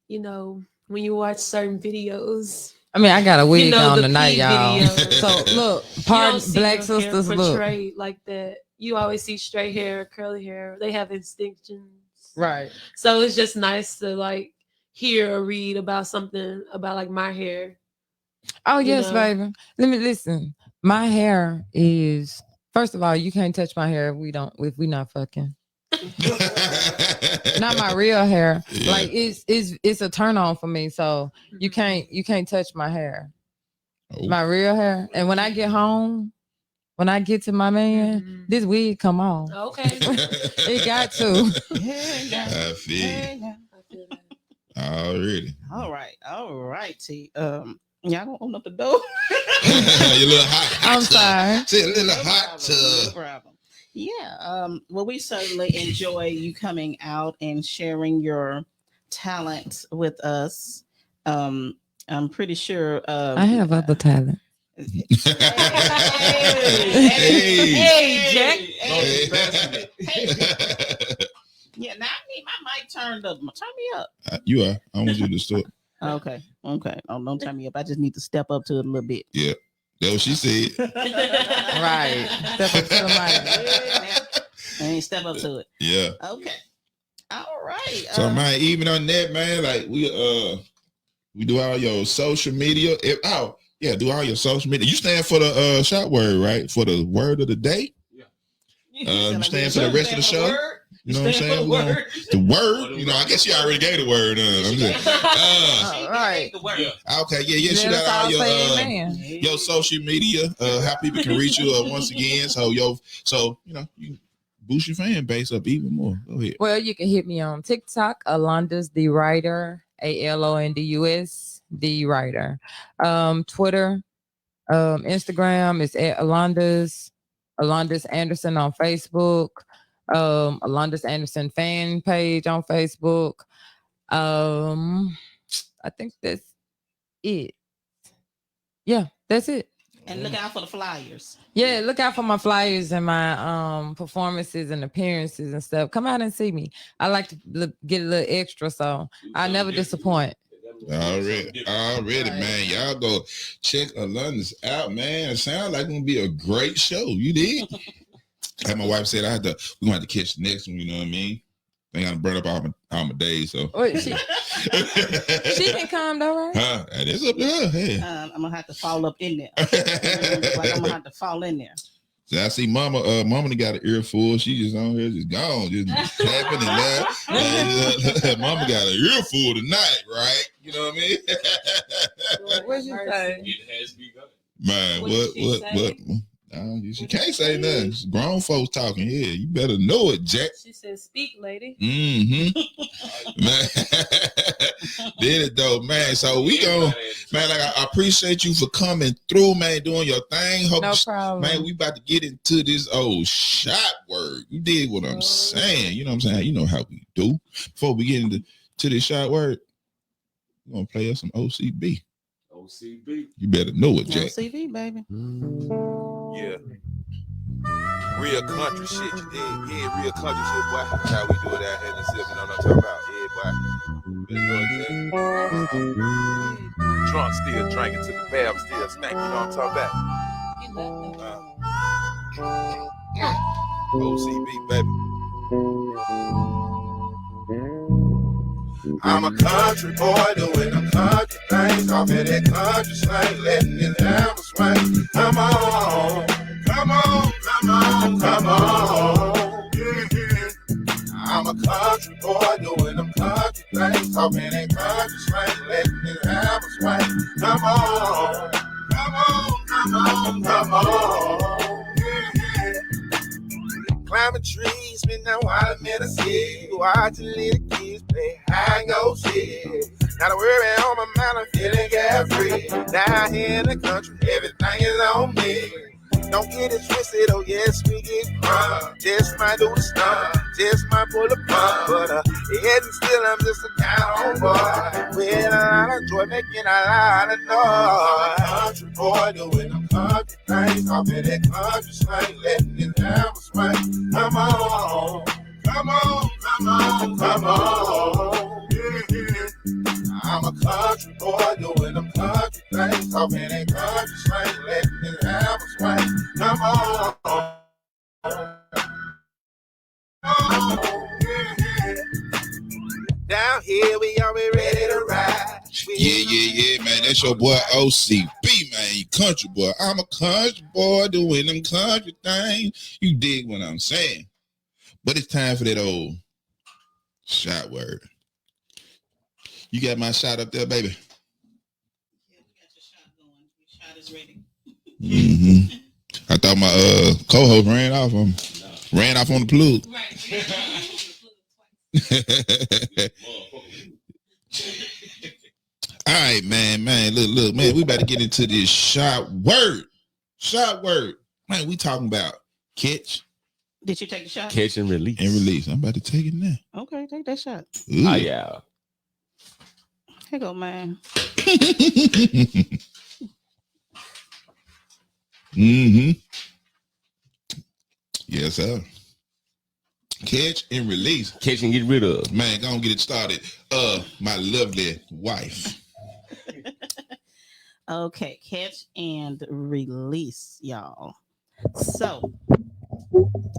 You know, when you watch certain videos. I mean, I got a wig on tonight, y'all. So look, black sisters portrayed look like that. You always see straight hair, curly hair. They have distinctions, right? So it's just nice to like hear or read about something about like my hair. Oh yes, baby. Let me listen. My hair is, first of all, you can't touch my hair if we not fucking. Not my real hair. Yeah. Like it's a turn on for me. So you can't touch my hair. Oh. My real hair. And when I get home, when I get to my man, this wig come on. Okay. It got to. I feel already. All right, T. Y'all gonna open up the door? You're a little hot. I'm sorry. See, a little hot. No problem. Yeah. Well, we certainly enjoy you coming out and sharing your talent with us. I'm pretty sure. I have other talent. Hey, Jack. Yeah, now I need my mic turned up. Turn me up. You are. I want you to stop. Okay. Oh, don't turn me up. I just need to step up to it a little bit. Yeah. That's what she said. Right. Step up to the mic. And step up to it. Yeah. Okay. All right. So man, even on that, man, like we do all your social media. Do all your social media. You stand for the shot word, right? For the word of the day. Yeah. You stand for the rest of the show. You know what I'm saying? The word. You know, I guess you already gave the word. I'm just, right. Okay. Yeah. Shoot out all your social media. How people can reach you once again. So you boost your fan base up even more. Go ahead. Well, you can hit me on TikTok, Alondus the Writer, ALONDUS the Writer. Twitter, Instagram is at Alondus Anderson on Facebook. Alondus Anderson fan page on Facebook. I think that's it. Yeah, that's it. And look out for the flyers. Yeah, look out for my flyers and my performances and appearances and stuff. Come out and see me. I like to get a little extra, so I never disappoint. Already, man. Y'all go check Alondus out, man. It sounds like it's gonna be a great show. You did. Like my wife said, we're gonna have to catch the next one. You know what I mean? I ain't gonna burn up all my days. So she can come though, right? Huh? It's up to her. Hey. I'm gonna have to fall up in there. Like I'm gonna have to fall in there. So I see Mama got an earful. She just on here, just gone, just clapping and laughing. Mama got an earful tonight, right? You know what I mean? What'd you say? It has to be done. Man, What did she she can't say nothing. It's grown folks talking here. You better know it, Jack. She said, "Speak, lady." Mm-hmm. Man, did it though, man. So we go, man. Like I appreciate you for coming through, man, doing your thing. Hope No problem. Man, we about to get into this old shot word. You did what I'm saying. You know what I'm saying? You know how we do. Before we get into this shot word, we're gonna play us some O.C.B. O.C.B. You better know it, Jack. O.C.B, baby. Yeah. Real country shit, you dig? Yeah, real country shit, boy. That's how we do it out here in the city. You know what I'm talking about? Yeah, boy. Better know it, Jack. Drunk, still drinking, took a bath, still stank. You know what I'm talking about? O.C.B, baby. I'm a country boy doing them country things. Off of that country slang, letting it hammer swing. Come on, come on, come on, come on. Yeah. I'm a country boy doing them country things. Off of that country slang, letting it hammer swing. Come on, come on, come on, come on. Yeah. Climbing trees, spend that while I'm in the city. Watching little kids play hide and go seek. Not a worry on my mind, I'm feeling carefree. Down here in the country, everything is on me. Don't get it twisted, oh yes, we get crunk. Just might do the stunt, just might pull a pump. But yet and still, I'm just a down boy. With a lot of joy, making a lot of noise. Country boy doing them country things. Off of that country slang, letting it hammer swing. Come on, come on, come on, come on. Yeah. I'm a country boy doing them country things. Talking that country slang, letting it hammer swing. Come on. Yeah. Down here we are ready to ride. Yeah, man. That's your boy O.C.B, man. You country boy. I'm a country boy doing them country things. You dig what I'm saying? But it's time for that old shot word. You got my shot up there, baby? Yeah, we got your shot going. Your shot is ready. Mm-hmm. I thought my co-host ran off on the plug. Right. All right, man. Look, man. We about to get into this shot word. Man, we talking about catch. Did you take the shot? Catch and release. I'm about to take it now. Okay, take that shot. Ooh. Oh, yeah. Here go, man. Mm-hmm. Yes, sir. Catch and release. Catch and get rid of. Man, go on get it started. My lovely wife. Okay, catch and release, y'all. So,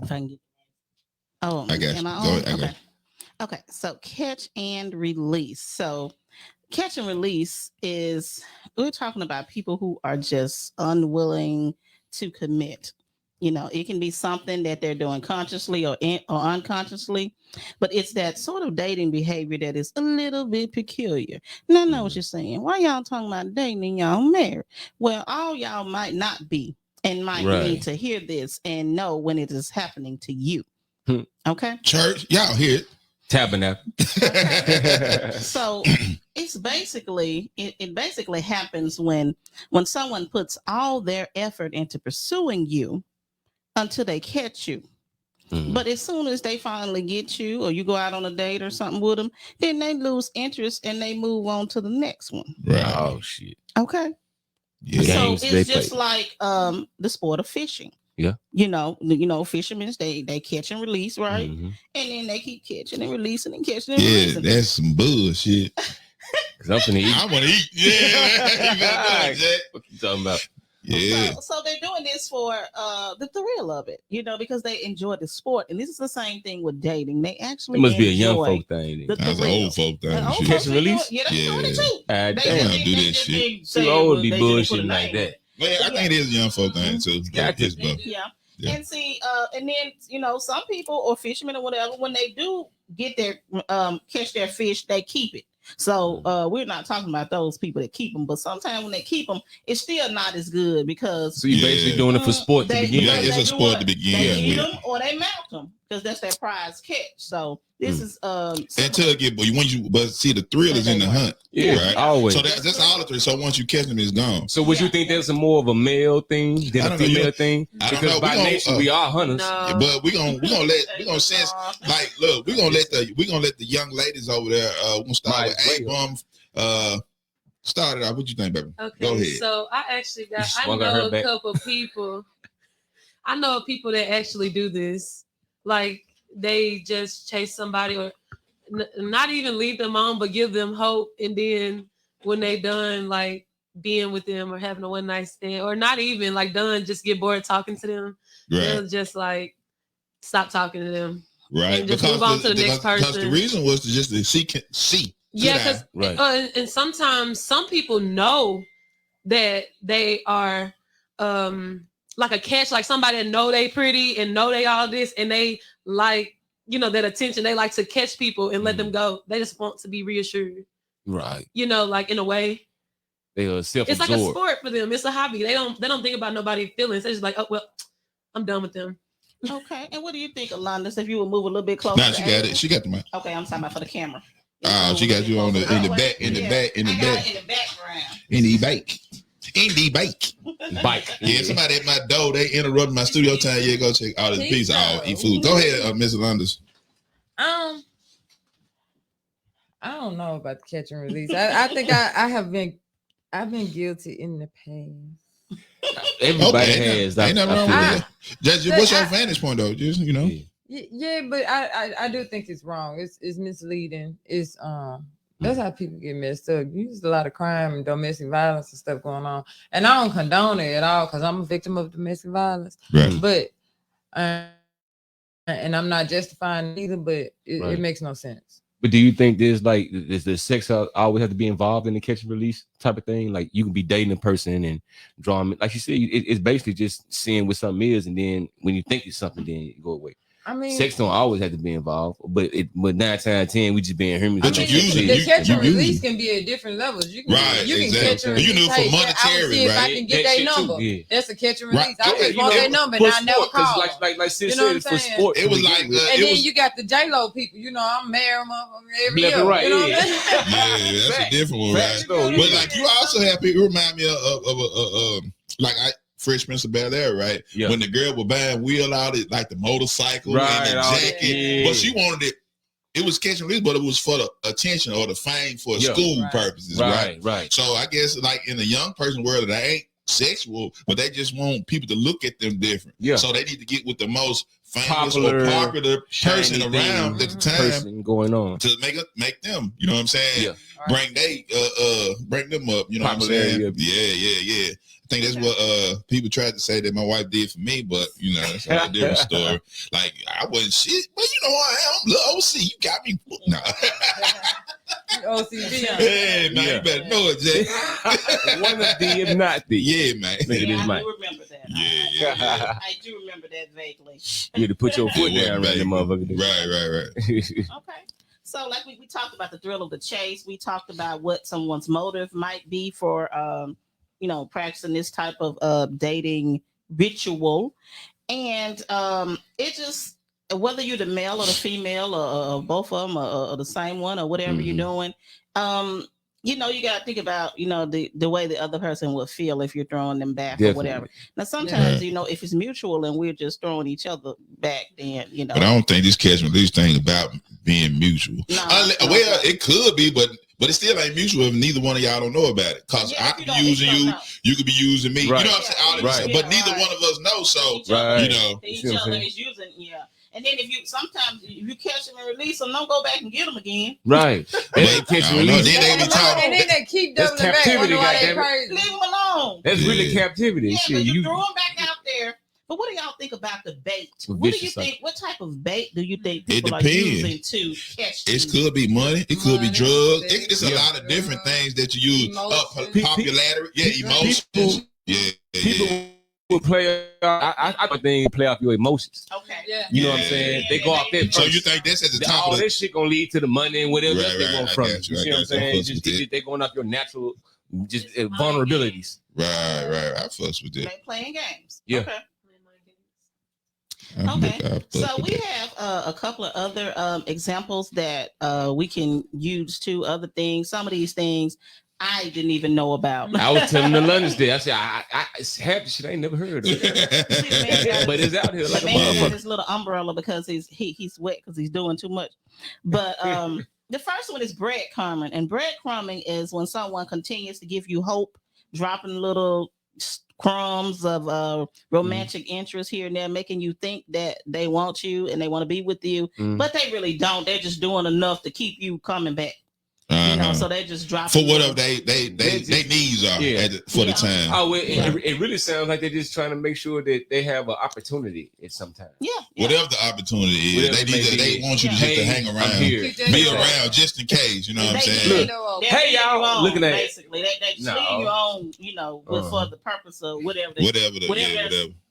if I can get. Oh, I got you. am I Go on? ahead, I got Okay. Okay, so catch and release. So, catch and release is we're talking about people who are just unwilling to commit. You know, it can be something that they're doing consciously or unconsciously, but it's that sort of dating behavior that is a little bit peculiar. And I know what you're saying. Why y'all talking about dating and y'all married? Well, all y'all might not be and might need to hear this and know when it is happening to you. Okay? Church, y'all hear it. Tabernacle. Okay. So it's basically it basically happens when someone puts all their effort into pursuing you until they catch you. But as soon as they finally get you or you go out on a date or something with them, then they lose interest and they move on to the next one. Right. Oh shit. Okay. Yeah. So Games it's just like the sport of fishing. Yeah. You know, fishermen they catch and release, right? Mm-hmm. And then they keep catching and releasing and catching and Yeah, releasing. that's some bullshit. Cause I'm finna eat. I want to eat. Yeah. You better do it, Jack. What you talking about? Yeah. So they're doing this for the thrill of it, you know, because they enjoy the sport. And this is the same thing with dating. They actually It must be a young enjoy folk thing. the That's an thrill. old folk thing. And old Shit. folks Catch and be doing- release? Yeah, they doing it Yeah. too. They Damn, just- do they that just shit. didn't Too say old to they be just put a bullshitting like name on that. it. Well, I think it is a young folk thing too. Got to. Yeah. Yeah. And see, and then you know, some people or fishermen or whatever, when they do get their catch their fish, they keep it. So we're not talking about those people that keep them, but sometimes when they keep them, it's still not as good because. So you're basically doing it for sport to begin. Yeah, it's a sport to begin. They eat them or they mount them because that's their prize catch. So this is until it get, but see the thrill is in the hunt. Yeah, right? Always. So that's all the three. So once you catch them, it's gone. So would you think that's more of a male thing than a female thing? Because by nature we are hunters. No. But we're gonna sense like look, we're gonna let the young ladies over there we'll start with A-Bum. Start it out. What you think, baby? Okay, go ahead. So I know a couple of people. I know people that actually do this. Like they just chase somebody or not even leave them on, but give them hope. And then when they done like being with them or having a one night stand or not even like done, just get bored talking to them. Right. They'll just like stop talking to them. Right. And just move on to the next person. Because the reason was to just see. Yeah, because and sometimes some people know that they are like a catch, like somebody that know they pretty and know they all this and they like, that attention. They like to catch people and let them go. They just want to be reassured. Right. Like in a way. They are self-absorbed. It's like a sport for them. It's a hobby. They don't think about nobody's feelings. They're just like, oh well, I'm done with them. Okay. And what do you think, Alondus, if you would move a little bit closer? Nah, she got it. She got the mic. Okay, I'm talking about for the camera. She got you on in the background. Yeah, somebody at my door, they interrupted my studio time. Yeah, go check all this pizza. Eat food. Go ahead, Miss Alondus. I don't know about the catch and release. I think I've been guilty in the past. Everybody has. Ain't nothing wrong with that. Just what's your vantage point though? Just Yeah, but I do think it's wrong. It's misleading. It's that's how people get messed up. There's a lot of crime and domestic violence and stuff going on, and I don't condone it at all because I'm a victim of domestic violence. Right. But and I'm not justifying it either, but it makes no sense. But do you think there's the sex always have to be involved in the catch and release type of thing? Like you can be dating a person and draw them, like you said, it's basically just seeing what something is, and then when you think it's something, then you go away. I mean, sex don't always have to be involved, but 9 times out of 10 we just being humans. But the catch and release can be at different levels. You can catch and release. You know, for monetary, if I can get their number. That's a catch and release. I just want their number and I never call. Like Sis said, for sport, it was like, and then you got the J-Lo people. I'm married every year. Right, yeah, that's a different one, right? But like you also have people remind me of Fresh Prince of Bel-Air, right? Yeah. When the girl was buying wheel out, like the motorcycle and the jacket, but she wanted it. It was catch and release, but it was for the attention or the fame for school purposes, right? So I guess like in the young person world, they ain't sexual, but they just want people to look at them different. Yeah. So they need to get with the most famous or popular person around at the time going on to make them, you know what I'm saying? Yeah. Bring them up, you know what I'm saying? Yeah. I think that's what people tried to say that my wife did for me, but that's a different story. Like I wasn't shit, but I am. Look, O.C., you got me. No. O.C.B. Yeah, man, you better know it, Jay. One of the, if not the. Yeah, man. I do remember that. Yeah. I do remember that vaguely. You had to put your foot down around the motherfucker. Right. Okay. So like we talked about the thrill of the chase. We talked about what someone's motive might be for practicing this type of dating ritual. And it just, whether you're the male or the female or both of them or the same one or whatever you're doing, you got to think about, the way the other person would feel if you're throwing them back or whatever. Now, sometimes, if it's mutual and we're just throwing each other back, then, But I don't think this catch and release thing about being mutual. Well, it could be, but it still ain't mutual if neither one of y'all don't know about it. Because I could be using you, you could be using me. Right. You know what I'm saying? But neither one of us know. So, each other is using, And then if you catch them and release them, don't go back and get them again. Right. They catch and release. And then they keep doubling back. Leave them alone. That's really captivity. Yeah, but you throw them back out there. But what do y'all think about the bait? What do you think? What type of bait do you think people are using to catch? It could be money. It could be drugs. It's a lot of different things that you use. Popularity. Yeah, emotions. People play. I think play off your emotions. Okay. Yeah. You know what I'm saying? They go off there. So you think that's at the top all of the... this shit gonna lead to the money and whatever else they want from you. You. You see what I'm saying? They going off your natural vulnerabilities. Right. I fuss with that. They playing games. Yeah. Okay. Okay, so we have a couple of other examples that we can use too. Other things, some of these things I didn't even know about. I was telling Alondus that. I said, it's half the shit I ain't never heard of. But it's out here like a man got motherfucker. his little umbrella because he's wet because he's doing too much. But the first one is breadcrumbing, and breadcrumbing is when someone continues to give you hope, dropping little crumbs of romantic interest here and there, making you think that they want you and they want to be with you, but they really don't. They're just doing enough to keep you coming back. You know, so they just drop for whatever they needs are for the time. Oh, it really sounds like they're just trying to make sure that they have an opportunity at some time. Yeah. Whatever the opportunity is, they want you to just to hang around, be around just in case. You know what I'm saying? Look, hey y'all, looking at basically they leave you on, you know, for the purpose of whatever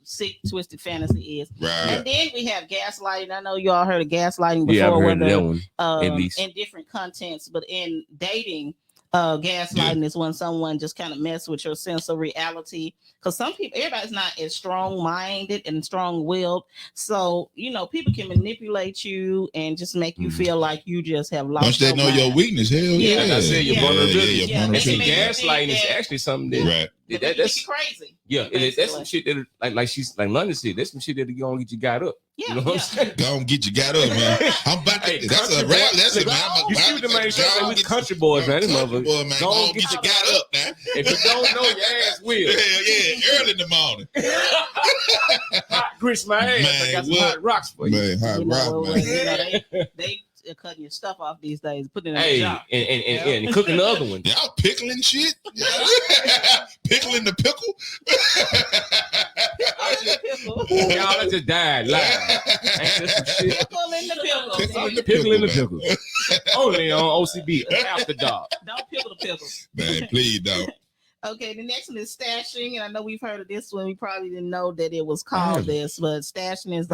sick twisted fantasy is. Right. And then we have gaslighting. I know you all heard of gaslighting before. Yeah, I've heard of that one, at least in different contents, but in dating, gaslighting is when someone just kind of mess with your sense of reality. Because everybody's not as strong-minded and strong-willed. So, you know, people can manipulate you and just make you feel like you just have lost. Once they know your weakness, hell yeah. Like I said, your vulnerability. And see, gaslighting is actually something that that's crazy. Yeah, that's some shit that like London said. That's some shit that gonna get you got up. Yeah, you know what I'm saying? Gonna get you got up, man. I'm about to. That's a rap. That's it, man. You see the main shit. We country boys, man. This motherfucker. Man, gonna get you got up, man. If you don't know, your ass will. Yeah, early in the morning. Hot grits my ass. Man, I got some hot rocks for you. Man, hot rock, man. They cutting your stuff off these days, putting it in the jar. And cooking the other one. Y'all pickling shit. Pickling the pickle. Y'all just died live. Pickle in the pickle. Only on O.C.B. After dark. Don't pickle the pickle. Man, please don't. Okay, the next one is stashing, and I know we've heard of this one. We probably didn't know that it was called this, but stashing is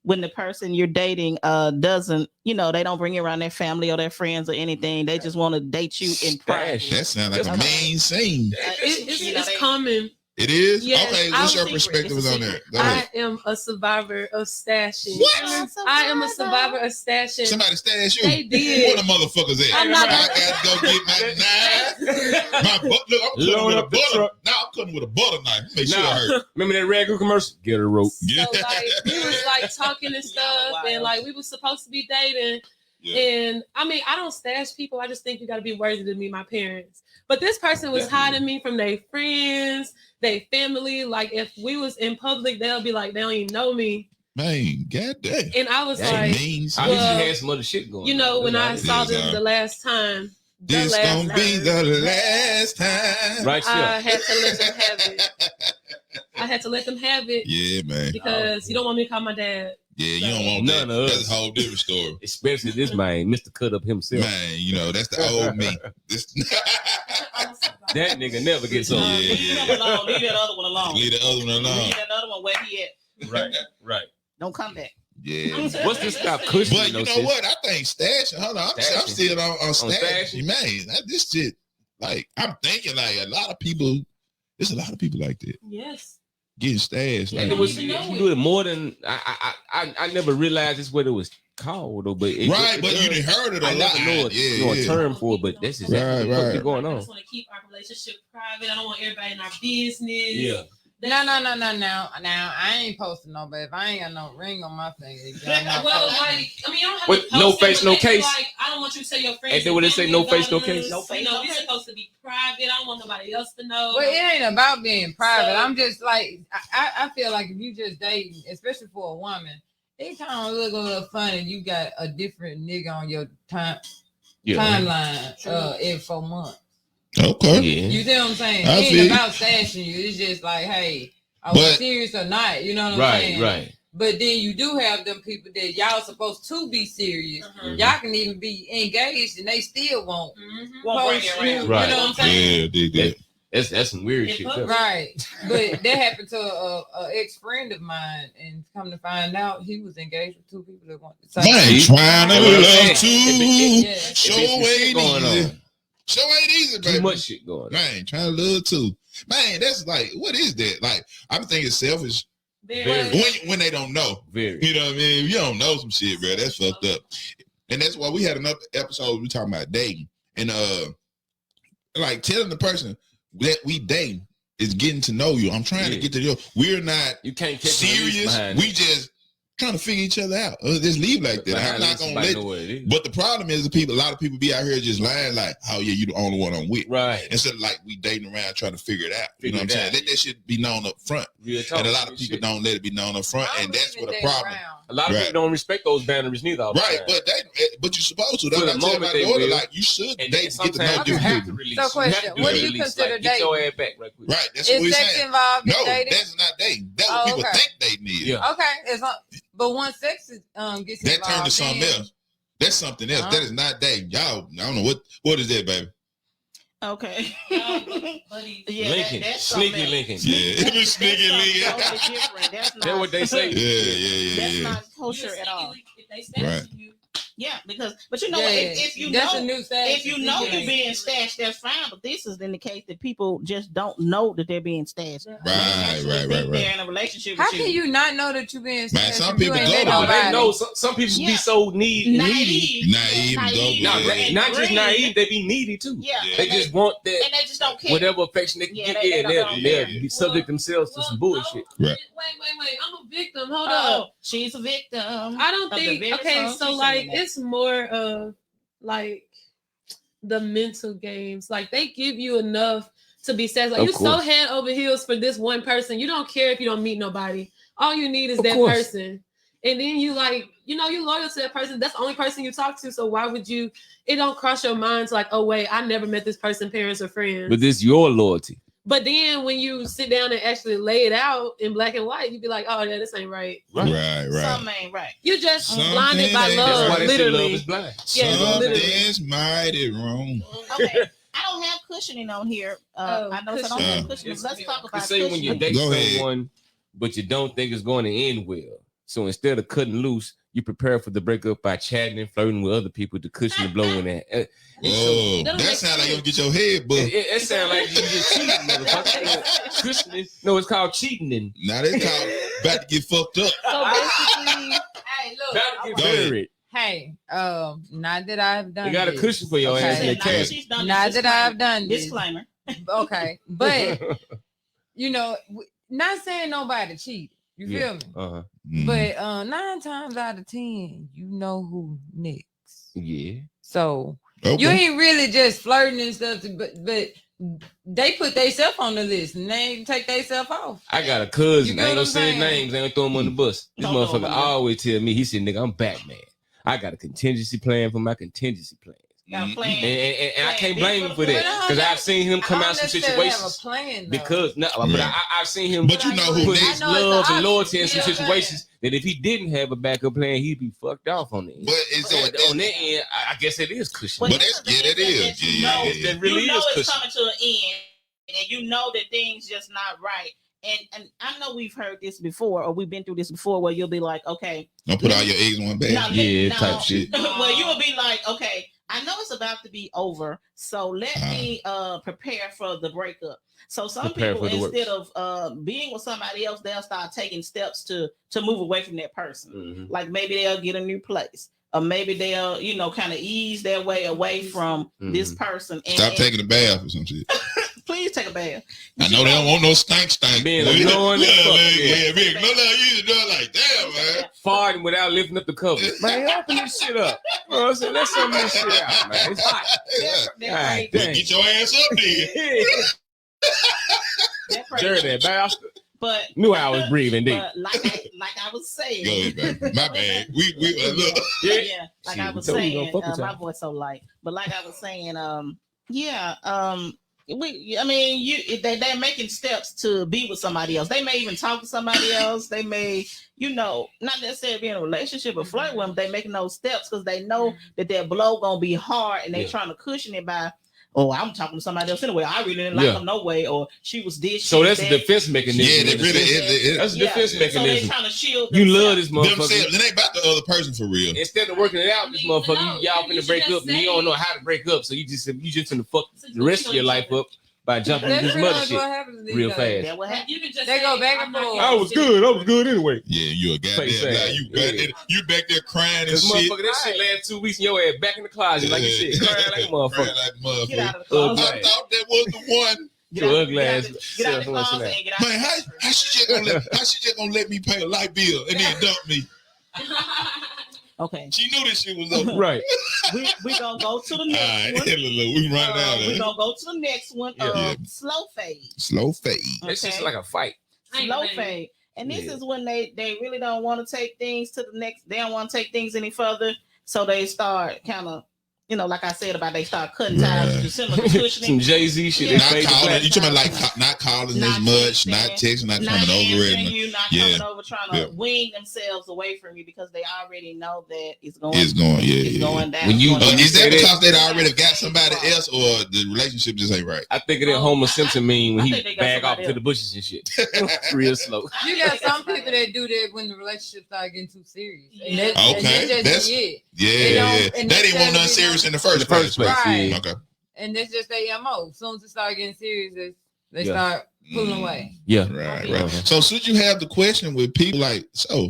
when the person you're dating doesn't, you know, they don't bring you around their family or their friends or anything. They just want to date you in private. That sounds like a main scene. It's common. It is? Yes, okay, what's your perspective on that? I am a survivor of stashing. What? I am a survivor of stashing. Somebody stash you? They did. Where the motherfuckers at? I'm not I got to go get my knife. My butt. Look, I'm cutting with a butter. Now I'm cutting with a butter knife. Make sure it hurt. Remember that Ragu commercial? Get a rope. So like we was like talking and stuff, and like we was supposed to be dating. Yeah. And I mean, I don't stash people. I just think you got to be worthy to meet my parents. But this person was hiding me from their friends, their family. Like if we was in public, they'll be like, they don't even know me. Man, goddamn. And I was that like, means I usually had some other shit going. You know, when I saw them the last time. This gonna be the last time. Right. I had to let them have it. I had to let them have it. Yeah, man. Because you don't want me to call my dad. Yeah, you don't want none that. of us. That's a whole different story. Especially this man, Mr. Cut Up himself. Man, you know, that's the old me. That nigga never gets old. Leave that other one alone. Leave the other one alone. Leave that other one where he at. Right. Don't come back. Yeah. What's this stop cushion? But you know what? I think stashing. Hold on. I'm still on stashing. Man, this shit, like, I'm thinking like a lot of people, there's a lot of people like that. Yes. Getting stashed. Like, you do it more than I never realized this what it was called though. But but you didn't heard it a lot. I never know a term for it, but that's exactly what's going on. I just want to keep our relationship private. I don't want everybody in our business. Yeah. No. Now I ain't posting no, but if I ain't got no ring on my finger, well, like, I mean, you don't have to post no face, no case. Like, I don't want you to tell your friends. Ain't that what they say? No face, no case. No face. No, we're supposed to be private. I don't want nobody else to know. But it ain't about being private. I'm just like, I feel like if you just dating, especially for a woman, it kind of look a little funny. You got a different nigga on your timeline in 4 months. Okay. Yeah. You see what I'm saying? It ain't about stashing you. It's just like, hey, are we serious or not? You know what I'm saying? Right. But then you do have them people that y'all supposed to be serious. Y'all can even be engaged and they still won't bring it around. Right. You know what I'm saying? Yeah, dig that. That's some weird shit. Right. But that happened to a ex-friend of mine, and come to find out he was engaged with two people that wanted to Man, trying to love too. Show ain't going easy. on. Show ain't easy, baby. Too much shit going on. Man, trying to love too. Man, that's like, what is that? Like, I'm thinking selfish. When they don't know. Very. You know what I mean? You don't know some shit, bro. That's fucked up. And that's why we had another episode we talking about dating. And like telling the person that we date is getting to know you. I'm trying to get to you. We're not you can't catch serious. We just trying to figure each other out. Just leave like that. I'm not gonna let you. But the problem is a lot of people be out here just lying like, oh yeah, you the only one I'm with. Right. Instead of like we dating around trying to figure it out. You know what I'm saying? Let that shit be known up front. And a lot of people don't let it be known up front. And that's what the problem. A lot of people don't respect those boundaries neither. Right, but you're supposed to. That's what I'm telling my daughter, like you should date and get to know different people. So question, what do you consider dating? Get your ass back right quick. Right, that's what we're saying. Is sex involved in dating? No, that's not dating. That's what people think dating is. Yeah. Okay, but once sex gets involved, that turned to something else. That's something else. That is not dating. Y'all, I don't know what is that, baby. Okay. Lincoln. Sneaky Lincoln. Yeah, it was sneaky Lincoln. Totally different. That's what they say. Yeah. That's not kosher at all. Right. Yeah, but you know, if you know, if you know you're being stashed, that's fine. But this is in the case that people just don't know that they're being stashed. Right. They're in a relationship. How can you not know that you're being stashed? Man, some people go. They know. Some people be so needy. Naive. Not just naive. They be needy too. Yeah. They just want that. And they just don't care. Whatever affection they can get. They'll be subject themselves to some bullshit. Right. Wait. I'm a victim. Hold up. She's a victim. I don't think. Okay, so like it's more of like the mental games. Like they give you enough to be sad. Like you're so head over heels for this one person. You don't care if you don't meet nobody. All you need is that person. And then you like, you know, you're loyal to that person. That's the only person you talk to. So why would you? It don't cross your mind to like, oh wait, I never met this person, parents or friends. But this your loyalty. But then when you sit down and actually lay it out in black and white, you be like, oh yeah, this ain't right. Right. Something ain't right. You just blinded by love. That's why they literally. say love is blind. Yeah, something's mighty wrong. Okay. I don't have cushioning on here. I know I don't have cushioning. Let's talk about cushioning. When you date someone, but you don't think it's going to end well. So instead of cutting loose, you prepare for the breakup by chatting and flirting with other people to cushion the blow in that. Oh, that sounds like you get your head buzzed. It sounds like you just cheating, motherfucker. Cushioning. No, it's called cheating. Now it's called about to get fucked up. So basically, hey, look, about to get buried. Hey, not that I've done. You got a cushion for your ass in the cash. Not that I've done this. Disclaimer. Okay, but you know, not saying nobody cheated. You feel me? Uh-huh. But 9 times out of 10, you know who next. Yeah. So you ain't really just flirting and stuff, but they put themselves on the list and they take themselves off. I got a cousin. I ain't gonna say his names. I ain't gonna throw him on the bus. This motherfucker always tell me, he said, nigga, I'm Batman. I got a contingency plan for my contingency plan. And I can't blame him for that because I've seen him come out some situations. Because I've seen him. But you know who put his love and loyalty in some situations that if he didn't have a backup plan, he'd be fucked off on the end. But is on that end, I guess it is cushion. But it is. That really is cushion. It's coming to an end, and you know that things just not right. And I know we've heard this before, or we've been through this before, where you'll be like, okay, don't put all your eggs in one bag. Type shit. Well, you will be like, okay, I know it's about to be over, so let me prepare for the breakup. So some people, instead of being with somebody else, they'll start taking steps to move away from that person. Mm-hmm. Like maybe they'll get a new place, or maybe they'll, kind of ease their way away from this person. And stop taking a bath or some shit. Please take a bath. I know they don't want no stank. Being annoying. You do it like damn, man. Farting without lifting up the cover. Man, open this shit up. Bro, so let's sum this shit out, man. It's hot. Get your ass up there. Dirty bastard. But knew I was breathing deep. Like I was saying. Go ahead, baby. My bad. We look. Yeah. Like I was saying, my voice so light. But like I was saying, they're making steps to be with somebody else. They may even talk to somebody else. They may, not necessarily be in a relationship or flirt with them. They making those steps because they know that their blow gonna be hard, and they trying to cushion it by or I'm talking to somebody else anyway. I really didn't like them no way, or she was this. So that's a defense mechanism. Yeah, that really is. That's a defense mechanism. So they trying to shield you love this motherfucker. It ain't about the other person for real. Instead of working it out, this motherfucker, y'all finna break up, and you don't know how to break up, so you just finna fuck the rest of your life up by jumping into this mother shit real fast. They go back and forth. I was good anyway. Yeah, you a goddamn you back there crying and shit. Motherfucker, that shit last 2 weeks and your ass back in the closet like you said, crying like a motherfucker. I thought that was the one. Get out of the closet and get out. Man, how she just gonna let me pay a light bill and then dump me? Okay. She knew this shit was over. Right. We gonna go to the next one. We run down. We gonna go to the next one. Slow fade. Slow fade. It's just like a fight. Slow fade. And this is when they really don't want to take things to the next. They don't want to take things any further. So they start kind of, like I said about they start cutting ties to similar cushioning. Some Jay-Z shit. Not calling. You talking about like not calling as much, not texting, not coming over it. Coming over, trying to wean themselves away from you because they already know that it's going down. Is that because they already got somebody else, or the relationship just ain't right? I think of that Homer Simpson meme when he bag off to the bushes and shit. Real slow. You got some people that do that when the relationship start getting too serious. Okay, that's it. Yeah. They didn't want nothing serious in the first place. Right. Yeah. Okay. And that's just their MO. As soon as it start getting serious, they start pulling away. Yeah. Right. So should you have the question with people like, so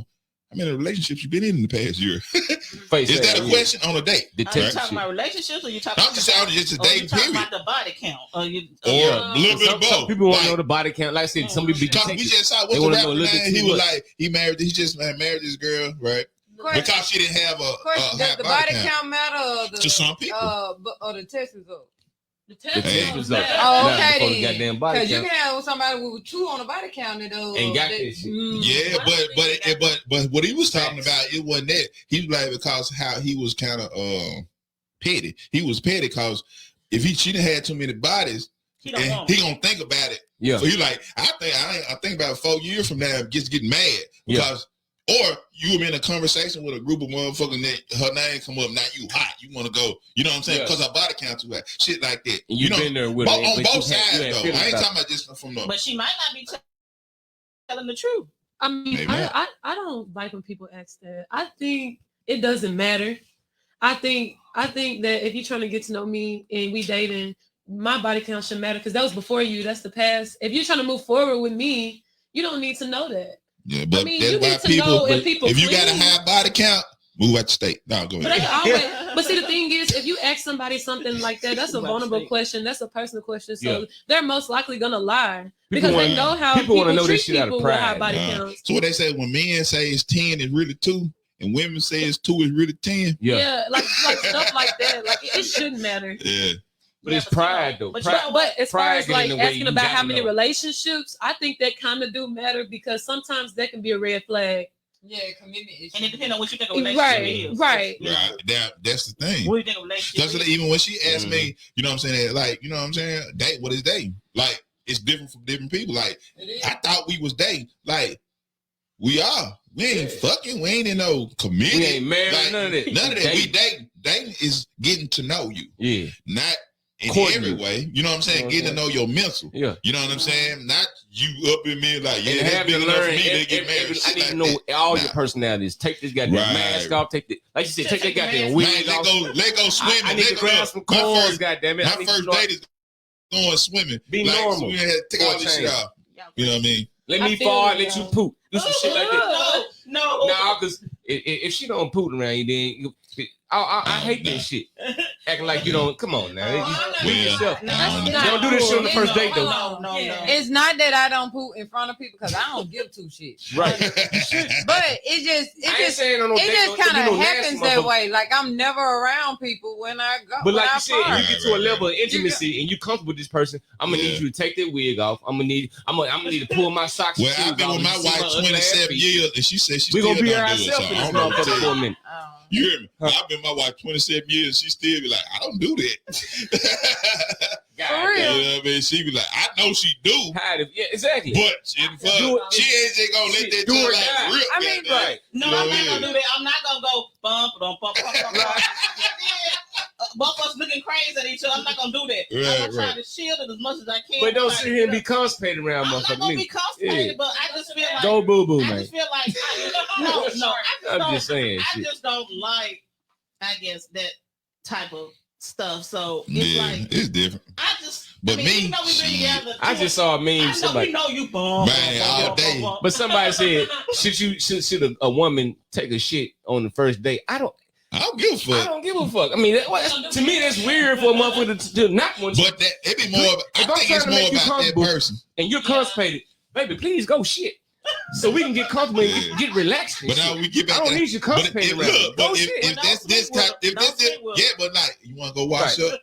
how many relationships you been in the past year? Is that a question on a date? Are you talking about relationships, or you talking? I'm just a dating period. About the body count, or a little bit of both. Some people want to know the body count. Like I said, some people be we just saw what's the rapper name? He was like, he just married this girl, right? Because she didn't have does the body count matter to some people, or the test result? The test result. Oh, okay. Goddamn body count. Because you can have somebody with 2 on the body count and ain't got this shit. Yeah, but what he was talking about, it wasn't that. He was like, because how he was kind of petty. He was petty because if she done had too many bodies, he gonna think about it. Yeah. So he like, I think about 4 years from now, just getting mad because. Or you were in a conversation with a group of motherfuckers that her name come up, now you hot. You want to go, you know what I'm saying? Because her body count too high. Shit like that. And you've been there with her. On both sides, though. I ain't talking about just from the... But she might not be telling the truth. I mean, I don't like when people ask that. I think it doesn't matter. I think that if you're trying to get to know me and we dating, my body count should matter because that was before you. That's the past. If you're trying to move forward with me, you don't need to know that. Yeah, but that's why people if you got a high body count, move out the state. No, go ahead. But see, the thing is, if you ask somebody something like that, that's a vulnerable question. That's a personal question. So they're most likely gonna lie because they know how people want to know this shit out of pride. High body counts. So what they say when men say it's 10, it's really 2, and women say it's 2, it's really 10. Yeah, like stuff like that. Like it shouldn't matter. Yeah. But it's pride though. But as far as like asking about how many relationships, I think that kind of do matter because sometimes that can be a red flag. Yeah, commitment issue. And it depends on what you think a relationship is. Right. That's the thing. What do you think a relationship is? Even when she asked me, you know what I'm saying, like, you know what I'm saying, date, what is dating? Like, it's different from different people. Like, I thought we was dating. Like, we are. We ain't fucking. We ain't in no committed. We ain't married. Like, none of that. None of that. We dating. Dating is getting to know you. Yeah. Not in every way. You know what I'm saying? Getting to know your mental. Yeah. You know what I'm saying? Not you up in me like, yeah, that's big enough for me to get married. I need to know all your personalities. Take this goddamn mask off. Take the, like you said, take that goddamn wig off. Let go swimming. I need to grab some corns, goddamn it. My first date is going swimming. Be normal. So we had to take all this shit off. You know what I mean? Let me fall, let you poop. Do some shit like that. No, because if she don't poop around you, then I hate that shit. Acting like you don't. Come on now. Be yourself. Don't do this shit on the first date though. No. It's not that I don't poop in front of people because I don't give 2 shits. Right. But it just kind of happens that way. Like I'm never around people when I go. But like you said, you get to a level of intimacy and you comfortable with this person. I'm gonna need you to take that wig off. I'm gonna need to pull my socks. Well, I've been with my wife 27 years, and she said she still don't do it. So I don't know for a minute. You hear me? I've been with my wife 27 years. She still be like, I don't do that. For real. You know what I mean? She be like, I know she do. Yeah, exactly. But she ain't just gonna let that do like rip. I mean, right. No, I'm not gonna do that. I'm not gonna go bump. both of us looking crazy at each other. I'm not gonna do that. Right, I'm gonna try to shield it as much as I can. But don't sit here and be constipated around I'm not gonna be motherfuckers. constipated, but I just feel like Go boo boo, I man. just feel like I'm just saying. I just don't like, I guess, that type of stuff. So it's like it's different. But me, even though we've been together, I just saw a meme. We know you bum, man, all day. But somebody said, should a woman take a shit on the first date? I don't give a fuck. I don't give a fuck. I mean, to me, that's weird for a motherfucker to not want to. But it be more. I think it's more about that person. And you're constipated, baby. Please go shit. So we can get comfortable and get relaxed. But now we get back. I don't need you constipated around. But if that's this type, but like you want to go wash up.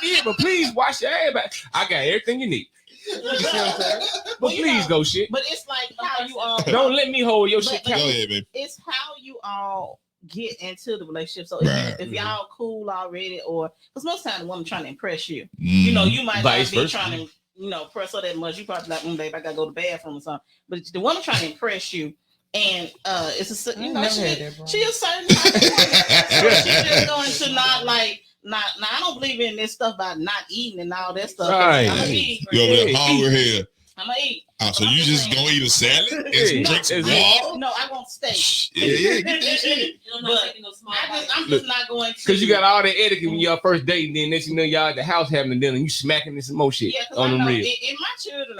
Yeah, but please wash your ass back. I got everything you need. You see what I'm saying? But please go shit. But it's like how you all don't let me hold your shit. Go ahead, baby. It's how you all get into the relationship. So if y'all cool already, or because most times the woman trying to impress you, you know, you might not be trying to, you know, press her that much. You probably like, babe, I gotta go to the bathroom or something. But the woman trying to impress you, and it's a, you know, she a certain type of woman. So she's just going to not. I don't believe in this stuff about not eating and all that stuff. Right. I'm gonna eat. You over there hungry here. I'm gonna eat. So you just gonna eat a salad and drink some water? No, I want steak. Yeah, get that shit. I'm just not going to. Because you got all that etiquette when y'all first date, and then next you know y'all at the house having a dinner, and you smacking this some more shit on them ribs. In my children,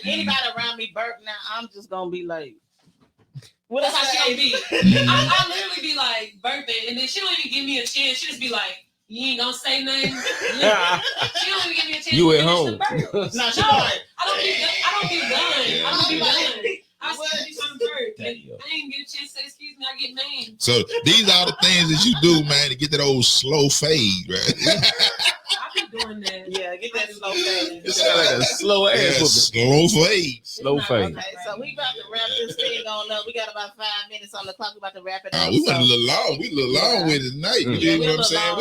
anybody around me burp now, I'm just gonna be like, what else she gonna be? I literally be like burping, and then she don't even give me a chance. She just be like, you ain't gonna say nothing. She don't even give me a chance. You at home? No, she like, I don't be done. I said you something burp. I ain't get a chance to say excuse me. I get mad. So these are the things that you do, man, to get that old slow fade, right? I be doing that. Yeah, get that slow fade. It sounds like a slow ass. Slow fade. Slow fade. Okay, so we about to wrap this thing on up. We got about 5 minutes on the clock. We about to wrap it up. We went a little long. We a little long with it tonight. You know what I'm saying?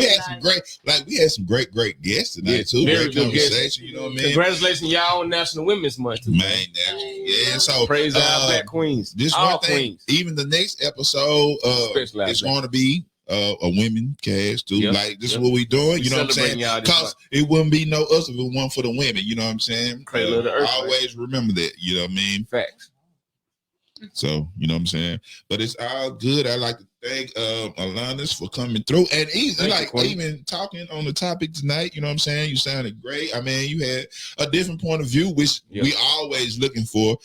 We had some great guests tonight too. Very great good conversation. You know what I mean? Congratulations, y'all, on National Women's Month. Man, yeah. So praise our black queens. This all one thing. Queens. Even the next episode, it's going to be a women cast too. Yep. Like this is what we doing. You know what I'm saying? Because it wouldn't be no us if it wasn't for the women. You know what I'm saying? Always remember that. You know what I mean? Facts. So you know what I'm saying. But it's all good. I like to thank Alondus for coming through and even talking on the topic tonight. You know what I'm saying? You sounded great. I mean, you had a different point of view, which we always looking for.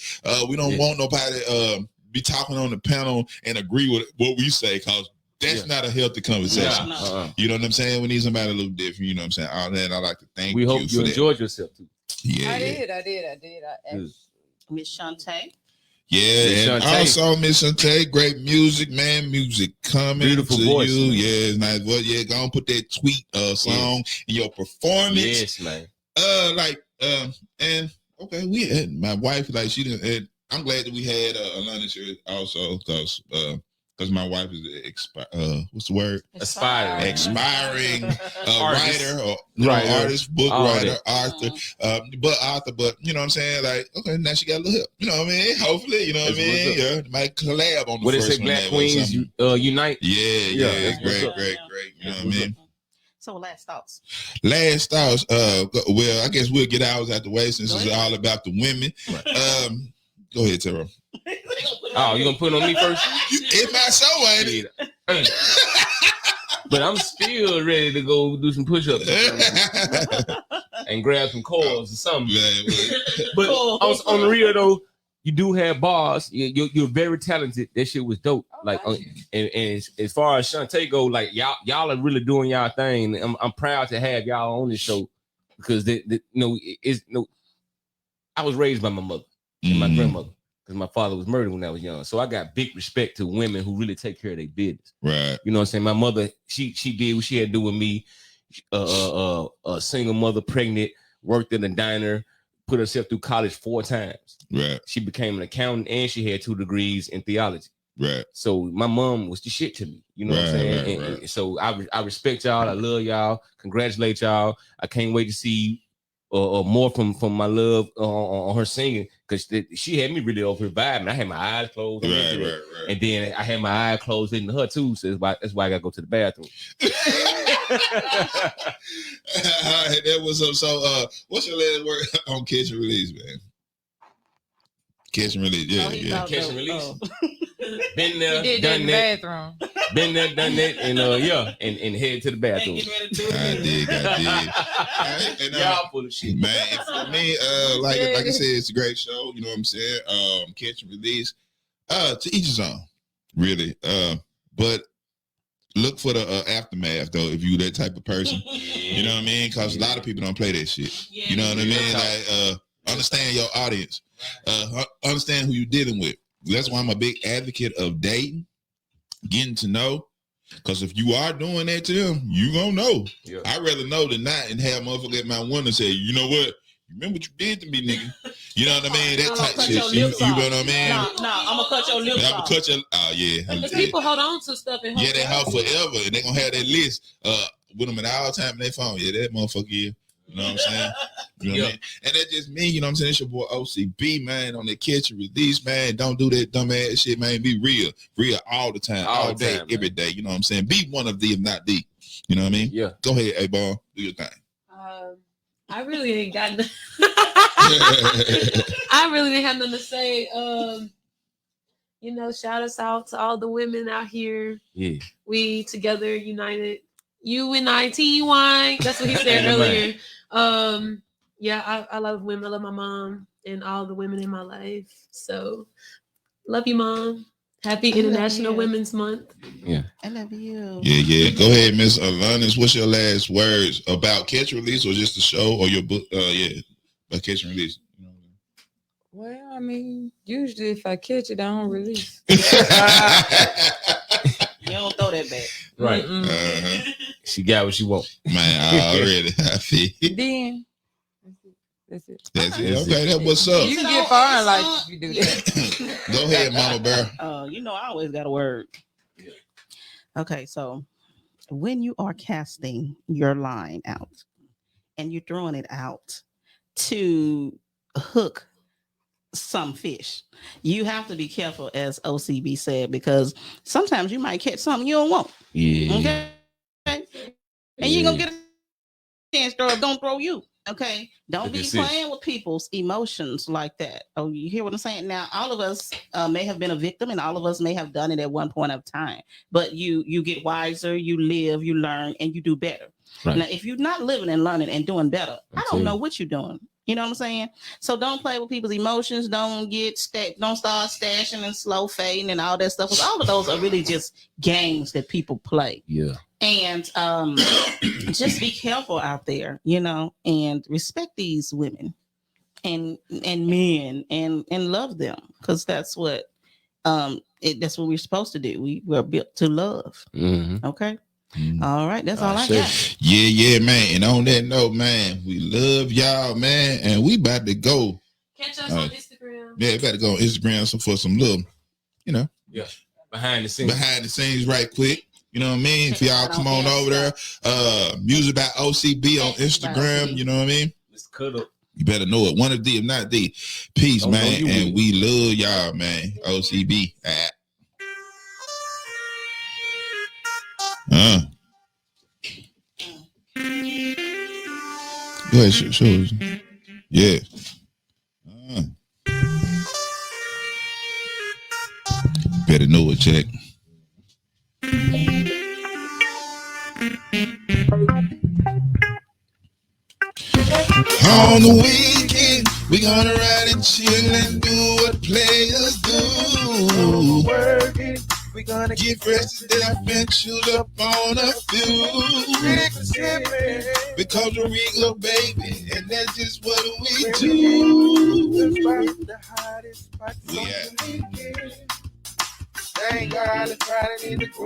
We don't want nobody be talking on the panel and agree with what we say, because that's not a healthy conversation. You know what I'm saying? We need somebody a little different. You know what I'm saying? All that, I like to thank you. We hope you enjoyed yourself too. Yeah, I did. Miss Shunte. Yeah, and also Miss Shunte, great music, man. Music coming. Beautiful to voice. You. Man. Yeah, it's nice. Well, yeah, go and put that tweet song in your performance. Yes, man. And okay, we had my wife, like she didn't. I'm glad that we had Alondus here also, because my wife is what's the word? Aspiring writer or artist, book writer, author. But you know what I'm saying? Like, okay, now she got a little help. You know what I mean? Hopefully, you know what I mean? Yeah, might collab on the first one. Black Queens Unite? Yeah, great. You know what I mean? So last thoughts. Well, I guess we'll get ours out the way since it's all about the women. Right. Go ahead, Tara. Oh, you gonna put it on me first? It's my show, ain't it? But I'm still ready to go do some push-ups and grab some coils or something. But on the real though, you do have bars. You're very talented. That shit was dope. Like, and as far as Shunte go, like y'all are really doing y'all thing. I'm proud to have y'all on this show because I was raised by my mother and my grandmother, because my father was murdered when I was young. So I got big respect to women who really take care of their business. Right. You know what I'm saying? My mother, she did what she had to do with me. A single mother, pregnant, worked in a diner, put herself through college 4 times. Right. She became an accountant and she had 2 degrees in theology. Right. So my mom was the shit to me. You know what I'm saying? And so I respect y'all. I love y'all. Congratulate y'all. I can't wait to see or more from my love on her singing, because she had me really over here vibing. I had my eyes closed, Right. And then I had my eyes closed into her too. So that's why I gotta go to the bathroom. That was so. What's your last word on Catch and Release, man? Catch and Release, yeah. Catch and Release. Been there, He did done that in the that. bathroom. Been there, done that, and and head to the bathroom. I did. And, y'all full of shit, man. For me, like I said, it's a great show. You know what I'm saying? Catch and Release. To each his own, really. But look for the aftermath, though, if you that type of person. You know what I mean? Because a lot of people don't play that shit. You know what I mean? Like, understand your audience. Understand who you're dealing with. That's why I'm a big advocate of dating, getting to know. Because if you are doing that to them, you gonna know. Yeah. I'd rather know than not and have motherfucker at my window and say, you know what? You remember what you did to me, nigga? You know what I mean? That type shit. You know what I mean? No, I'm gonna cut your lips off. I'm gonna cut your. Oh yeah. Because people hold on to stuff and they hold forever, and they gonna have that list with them at all time in their phone. Yeah, that motherfucker. Yeah. You know what I'm saying? You know what I mean? And that's just me, you know what I'm saying? It's your boy O.C.B, man, on that Catch and Release, man. Don't do that dumb ass shit, man. Be real. Real all the time. All day, time, every day. You know what I'm saying? Be one of the, if not the. You know what I mean? Yeah. Go ahead, A-Ball. Do your thing. I really ain't got nothing. I really didn't have nothing to say. You know, shout us out to all the women out here. Yeah. We together, united. UNITY. That's what he said earlier. Yeah, I love women. I love my mom and all the women in my life. So, love you, Mom. Happy International Women's Month. Yeah. I love you. Yeah. Go ahead, Miss Alondus. What's your last words about Catch and Release or just the show or your book? About Catch and Release. Well, I mean, usually if I catch it, I don't release. You don't throw that back. Right. She got what she want. Man, already. I feel. Then. That's it. Okay, that's what's up. You can get far in life if you do that. Go ahead, Mama Bear. You know, I always got a word. Yeah. Okay, so when you are casting your line out and you're throwing it out to hook some fish, you have to be careful, as O.C.B said, because sometimes you might catch something you don't want. Yeah. Okay. And you're gonna get a chance to don't throw you. Okay, don't be playing with people's emotions like that. Oh, you hear what I'm saying? Now, all of us may have been a victim, and all of us may have done it at one point of time. But you get wiser, you live, you learn, and you do better. Right. Now, if you're not living and learning and doing better, I don't know what you're doing. You know what I'm saying? So don't play with people's emotions. Don't start stashing and slow fading and all that stuff. Because all of those are really just games that people play. Yeah. And just be careful out there, you know, and respect these women and men and love them, because that's what we're supposed to do. We're built to love. Mm-hmm. Okay. Mm-hmm. All right, that's all I got. Yeah, man. And on that note, man, we love y'all, man, and we about to go. Catch us on Instagram. Yeah, we got to go on Instagram for some little, you know. Yeah. Behind the scenes, right quick. You know what I mean? If y'all come on over there, music by O.C.B on Instagram. You know what I mean? Let's cut up. You better know it. One of the, if not the. Peace, man, and we love y'all, man. O.C.B. Go ahead, show us. Yeah. Better know it, Jack. On the weekend, we gonna ride and chill and do what players do. Working, we gonna get fresh to death and shoot up on a few. Because we're real, baby, and that's just what we do. We at. Thank God it's Friday.